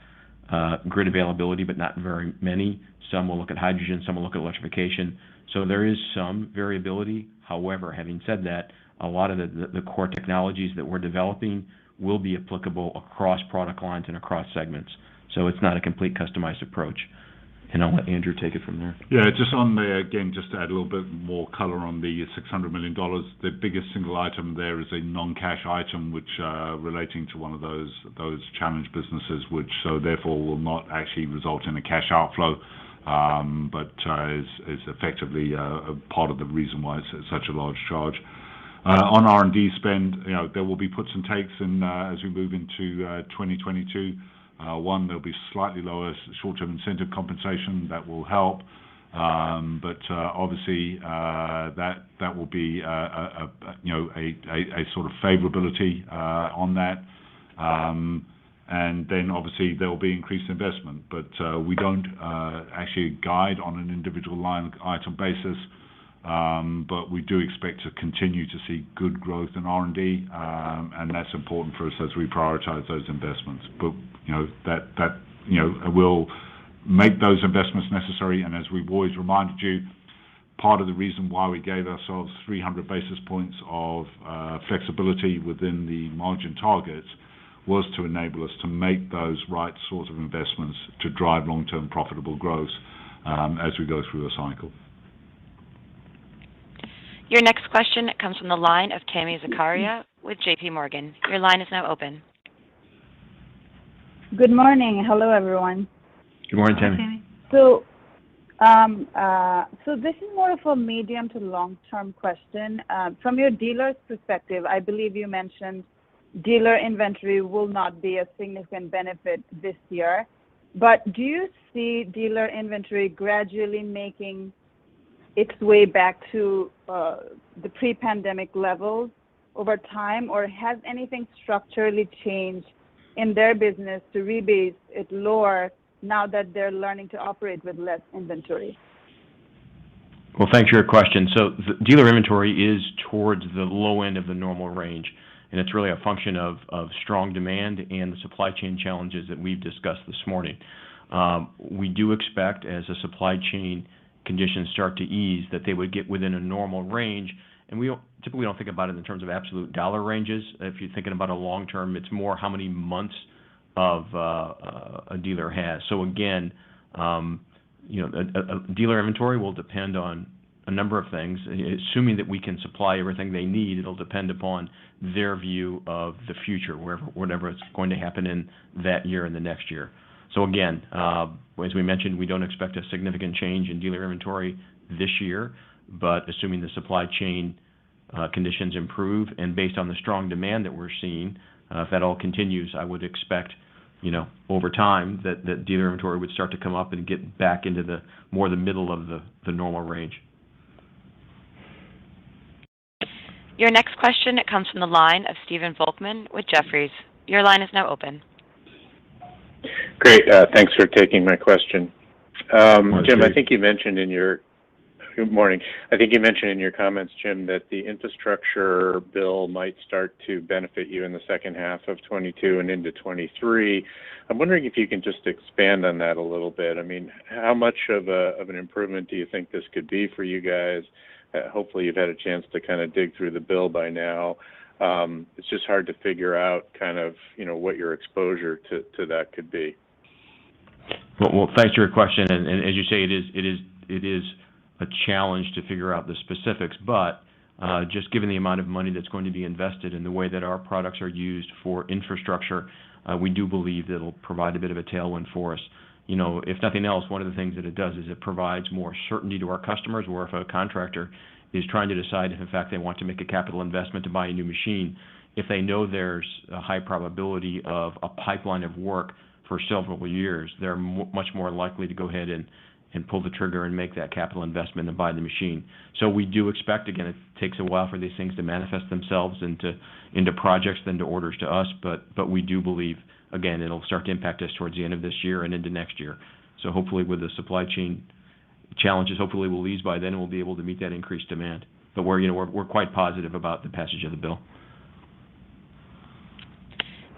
grid availability, but not very many. Some will look at hydrogen, some will look at electrification. So there is some variability. However, having said that, a lot of the core technologies that we're developing will be applicable across product lines and across segments. So it's not a complete customized approach. And I'll let Andrew take it from there. Yeah, just on there again, just to add a little bit more color on the $600 million. The biggest single item there is a non-cash item, which relating to one of those challenged businesses, which so therefore will not actually result in a cash outflow, but is effectively a part of the reason why it's such a large charge. On R&D spend, there will be puts and takes in as we move into 2022. One, there'll be slightly lower short-term incentive compensation that will help, but obviously that will be a sort of favorability on that, and then obviously there will be increased investment, but we don't actually guide on an individual line item basis. But we do expect to continue to see good growth in R&D, and that's important for us as we prioritize those investments. But we'll make those investments necessary, and as we've always reminded you, part of the reason why we gave ourselves 300 basis points of flexibility within the margin targets was to enable us to make those right sorts of investments to drive long-term profitable growth as we go through a cycle. Your next question comes from the line of Tami Zakaria with J.P. Morgan. Your line is now open. Good morning. Hello, everyone. Good morning, Tami. So this is more of a medium to long-term question. From your dealer's perspective, I believe you mentioned dealer inventory will not be a significant benefit this year. But do you see dealer inventory gradually making its way back to the pre-pandemic levels over time, or has anything structurally changed in their business to rebase it lower now that they're learning to operate with less inventory? Well, thanks for your question. So the dealer inventory is towards the low end of the normal range, and it's really a function of strong demand and the supply chain challenges that we've discussed this morning. We do expect, as the supply chain conditions start to ease, that they would get within a normal range, and we typically don't think about it in terms of absolute dollar ranges. If you're thinking about a long term, it's more how many months of a dealer has. So again, a dealer inventory will depend on a number of things. Assuming that we can supply everything they need, it'll depend upon their view of the future, whatever is going to happen in that year and the next year. So again, as we mentioned, we don't expect a significant change in dealer inventory this year, but assuming the supply chain conditions improve and based on the strong demand that we're seeing, if that all continues, I would expect, over time that dealer inventory would start to come up and get back into the middle of the normal range. Your next question comes from the line of Stephen Volkmann with Jefferies. Your line is now open. Great. Thanks for taking my question. Jim, I think you mentioned in your Good morning. I think you mentioned in your comments, Jim, that the infrastructure bill might start to benefit you in the second half of 22 and into 23. I'm wondering if you can just expand on that a little bit. I mean, how much of an improvement do you think this could be for you guys? Hopefully you've had a chance to kind of dig through the bill by now. It's just hard to figure out kind of, what your exposure to that could be. Well, thanks for your question. And as you say, it is a challenge to figure out the specifics, but just given the amount of money that's going to be invested in the way that our products are used for infrastructure, we do believe that it'll provide a bit of a tailwind for us. If nothing else, one of the things that it does is it provides more certainty to our customers, where if a contractor is trying to decide if in fact they want to make a capital investment to buy a new machine, if they know there's a high probability of a pipeline of work for several years, they're much more likely to go ahead and pull the trigger and make that capital investment and buy the machine. So we do expect, again, it takes a while for these things to manifest themselves into projects, then to orders to us, but we do believe, again, it'll start to impact us towards the end of this year and into next year. So hopefully with the supply chain challenges, hopefully we'll ease by then and we'll be able to meet that increased demand. But we're quite positive about the passage of the bill.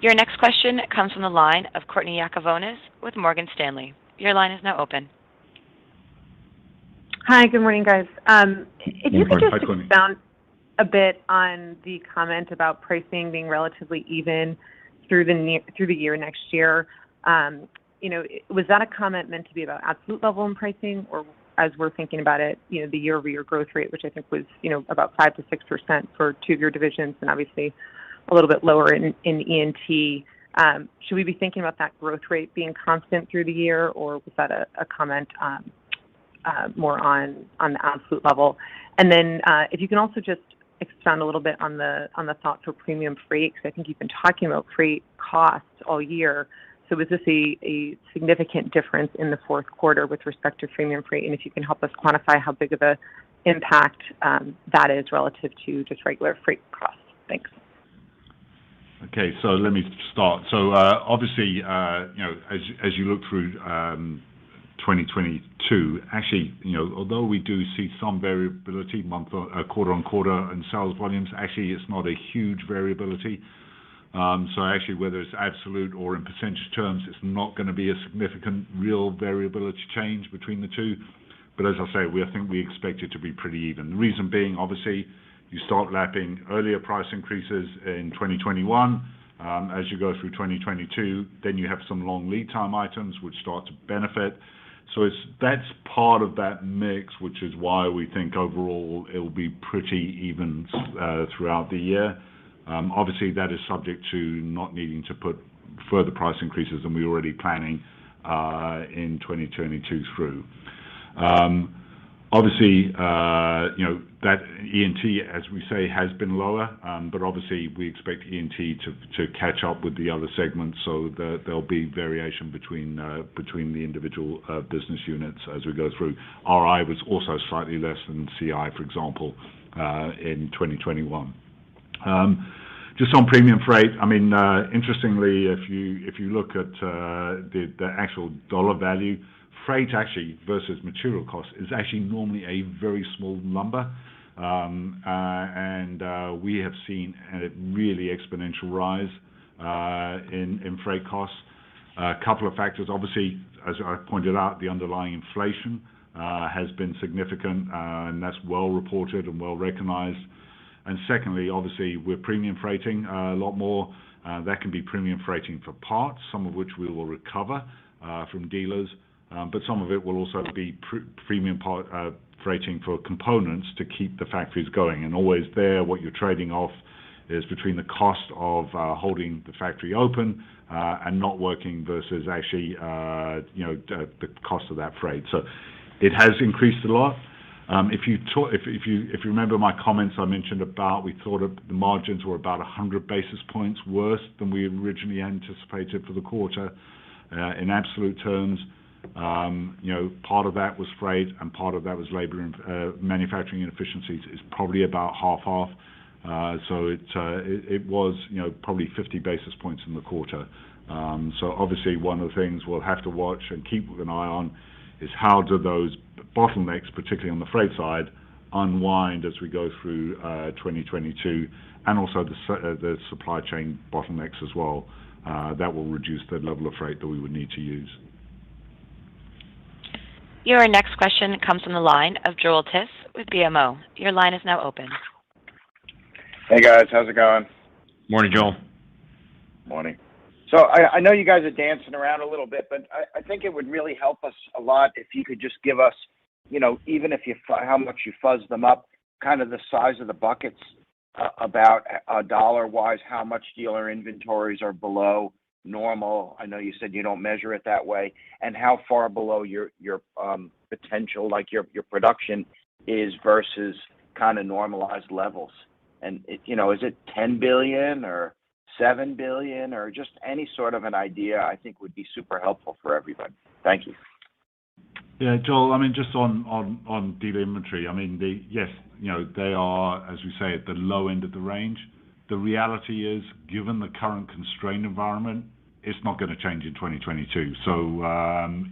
Your next question comes from the line of Courtney Yakavonis with Morgan Stanley. Your line is now open. Hi, good morning, guys. If you could just Hi, Courtney. expound a bit on the comment about pricing being relatively even through the year next year. Was that a comment meant to be about absolute level in pricing, or as we're thinking about it, the year-over-year growth rate, which I think was, about 5 to 6% for two of your divisions, and obviously a little bit lower in E&T. Should we be thinking about that growth rate being constant through the year, or was that a comment more on the absolute level? And then if you can also just expound a little bit on the thought for premium freight, because I think you've been talking about freight costs all year. So was this a significant difference in the fourth quarter with respect to premium freight? And if you can help us quantify how big of a impact that is relative to just regular freight costs. Thanks. Okay, so let me start. So obviously, as you look through 2022, actually, although we do see some variability quarter on quarter in sales volumes, actually it's not a huge variability. So actually, whether it's absolute or in percentage terms, it's not going to be a significant real variability change between the two. But as I say, I think we expect it to be pretty even. The reason being, obviously, you start lapping earlier price increases in 2021. As you go through 2022, then you have some long lead time items which start to benefit. So that's part of that mix, which is why we think overall it will be pretty even throughout the year. Obviously, that is subject to not needing to put further price increases than we were already planning in 2022 through. Obviously, that E&T, as we say, has been lower, but obviously we expect E&T to catch up with the other segments, so there'll be variation between the individual business units as we go through. RI was also slightly less than CI, for example, in 2021. Just on premium freight, I mean, interestingly, if you look at the actual dollar value, freight actually versus material cost is actually normally a very small number, and we have seen a really exponential rise in freight costs. A couple of factors, obviously, as I pointed out, the underlying inflation has been significant, and that's well reported and well recognized. And secondly, obviously, we're premium freighting a lot more. That can be premium freighting for parts, some of which we will recover from dealers, but some of it will also be premium freighting for components to keep the factories going. And always there, what you're trading off is between the cost of holding the factory open and not working versus actually, the cost of that freight. So it has increased a lot. If you remember my comments, I mentioned about we thought the margins were about 100 basis points worse than we originally anticipated for the quarter. In absolute terms, part of that was freight and part of that was labor and manufacturing inefficiencies. It's probably about half. So it was probably 50 basis points in the quarter. So obviously one of the things we'll have to watch and keep an eye on is how do those bottlenecks, particularly on the freight side, unwind as we go through 2022, and also the supply chain bottlenecks as well. That will reduce the level of freight that we would need to use. Your next question comes from the line of Joel Tiss with BMO. Your line is now open. Hey guys, how's it going? Morning, Joel. Morning. So I know you guys are dancing around a little bit, but I think it would really help us a lot if you could just give us, even if how much you fuzz them up, kind of the size of the buckets, about dollar-wise, how much dealer inventories are below normal. I know you said you don't measure it that way, and how far below your potential, like your production, is versus kind of normalized levels. And is it 10 billion or 7 billion or just any sort of an idea? I think would be super helpful for everybody. Thank you. Yeah, Joel. I mean, just on dealer inventory. I mean, they are, as we say, at the low end of the range. The reality is, given the current constrained environment, it's not going to change in 2022. So,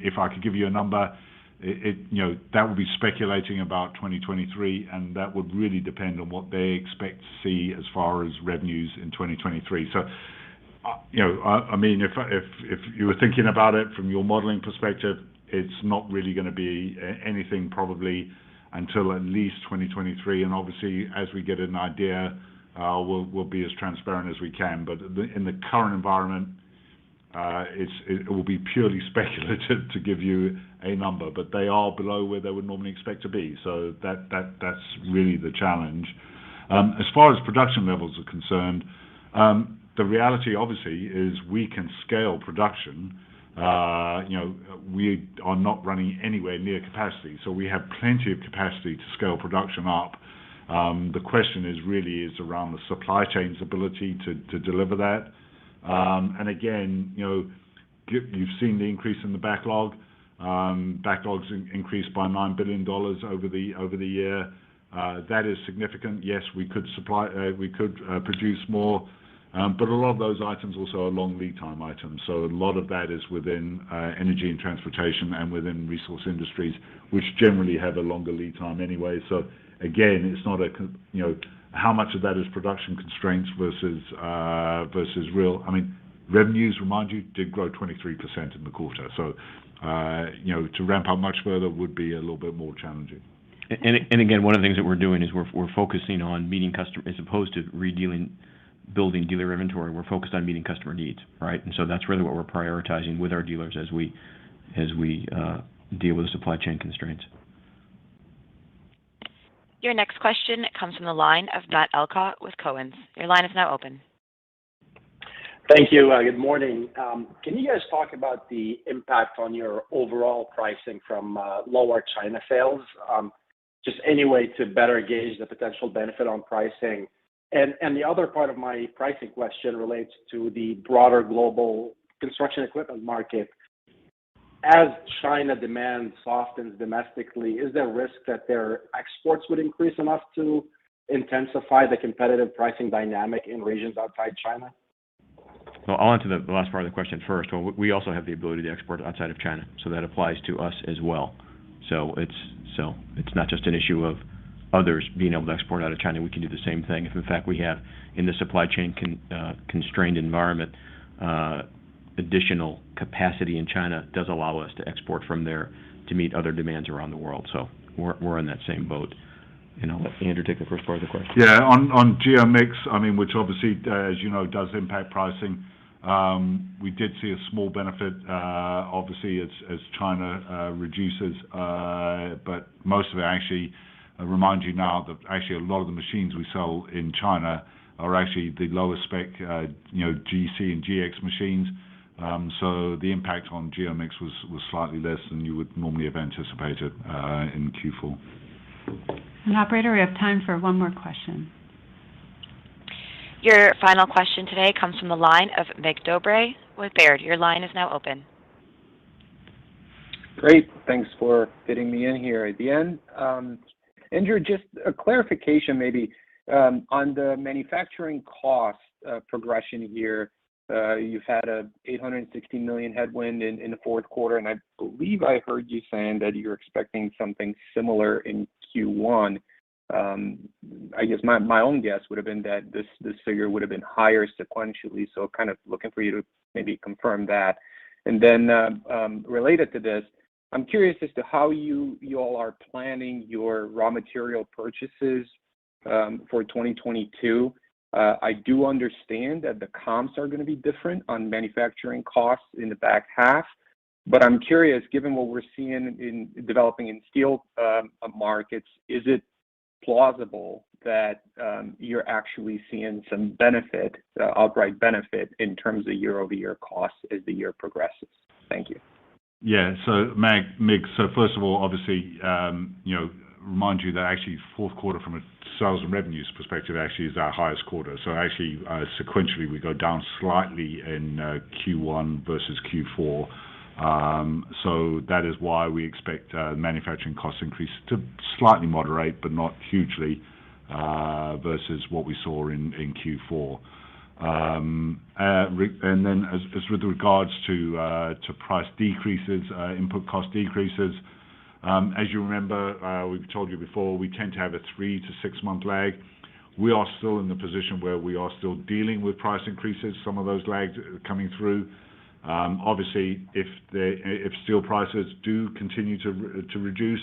if I could give you a number, that would be speculating about 2023, and that would really depend on what they expect to see as far as revenues in 2023. So, I mean, if you were thinking about it from your modeling perspective, it's not really going to be anything probably until at least 2023. And obviously, as we get an idea, we'll be as transparent as we can. But in the current environment, it will be purely speculative to give you a number, but they are below where they would normally expect to be. So that's really the challenge. As far as production levels are concerned, the reality obviously is we can scale production. We are not running anywhere near capacity, so we have plenty of capacity to scale production up. The question is around the supply chain's ability to deliver that. And again, you've seen the increase in the backlog. Backlogs increased by $9 billion over the year. That is significant. Yes, we could produce more, but a lot of those items also are long lead time items. So a lot of that is within energy and transportation and within resource industries, which generally have a longer lead time anyway. So again, it's not how much of that is production constraints versus real. I mean, revenues, remind you, did grow 23% in the quarter. So to ramp up much further would be a little bit more challenging. And again, one of the things that we're doing is we're focusing on meeting customer, as opposed to building dealer inventory. We're focused on meeting customer needs, right? And so that's really what we're prioritizing with our dealers as we deal with the supply chain constraints. Your next question comes from the line of Matt Elkott with Cowen. Your line is now open. Thank you. Good morning. Can you guys talk about the impact on your overall pricing from lower China sales? Just any way to better gauge the potential benefit on pricing. And the other part of my pricing question relates to the broader global construction equipment market. As China demand softens domestically, is there risk that their exports would increase enough to intensify the competitive pricing dynamic in regions outside China? Well, I'll answer the last part of the question first. Well, we also have the ability to export outside of China, so that applies to us as well. So it's not just an issue of others being able to export out of China. We can do the same thing. If in fact we have in the supply chain constrained environment, additional capacity in China does allow us to export from there to meet other demands around the world. So we're in that same boat. And I'll let Andrew take the first part of the question. Yeah, on geo mix, I mean, which obviously, as you know, does impact pricing. We did see a small benefit, obviously, as China reduces, but most of it actually, I remind you now that actually a lot of the machines we sell in China are actually the lowest spec, GC and GX machines. So the impact on geo mix was slightly less than you would normally have anticipated in Q4. And operator, we have time for one more question. Your final question today comes from the line of Mig Dobre with Baird. Your line is now open. Great. Thanks for fitting me in here at the end. Andrew, just a clarification maybe on the manufacturing cost progression here. You've had a $860 million headwind in the fourth quarter, and I believe I heard you saying that you're expecting something similar in Q1. I guess my own guess would have been that this figure would have been higher sequentially, so kind of looking for you to maybe confirm that. And then, related to this, I'm curious as to how you all are planning your raw material purchases for 2022. I do understand that the comps are going to be different on manufacturing costs in the back half, but I'm curious, given what we're seeing in developing in steel markets, is it plausible that you're actually seeing some benefit, outright benefit, in terms of year-over-year costs as the year progresses? Thank you. Yeah. So, Mig, so first of all, obviously, remind you that actually fourth quarter from a sales and revenues perspective actually is our highest quarter. So actually, sequentially, we go down slightly in Q1 versus Q4. So that is why we expect manufacturing cost increase to slightly moderate, but not hugely, versus what we saw in Q4. And then as with regards to price decreases, input cost decreases, as you remember, we've told you before, we tend to have a 3 to 6 month lag. We are still in the position where we are still dealing with price increases. Some of those lags are coming through. Obviously, if steel prices do continue to reduce,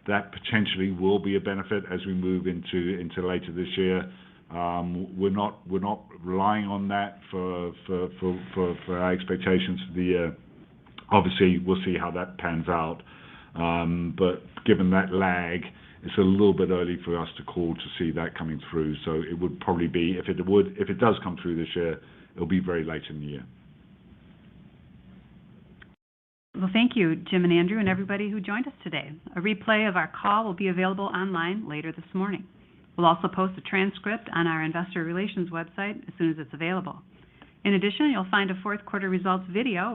that potentially will be a benefit as we move into later this year. We're not relying on that for our expectations for the year. Obviously, we'll see how that pans out. But given that lag, it's a little bit early for us to call to see that coming through. So it would probably be, if it does come through this year, it'll be very late in the year. Well, thank you, Jim and Andrew, and everybody who joined us today. A replay of our call will be available online later this morning. We'll also post a transcript on our investor relations website as soon as it's available. In addition, you'll find a fourth quarter results video with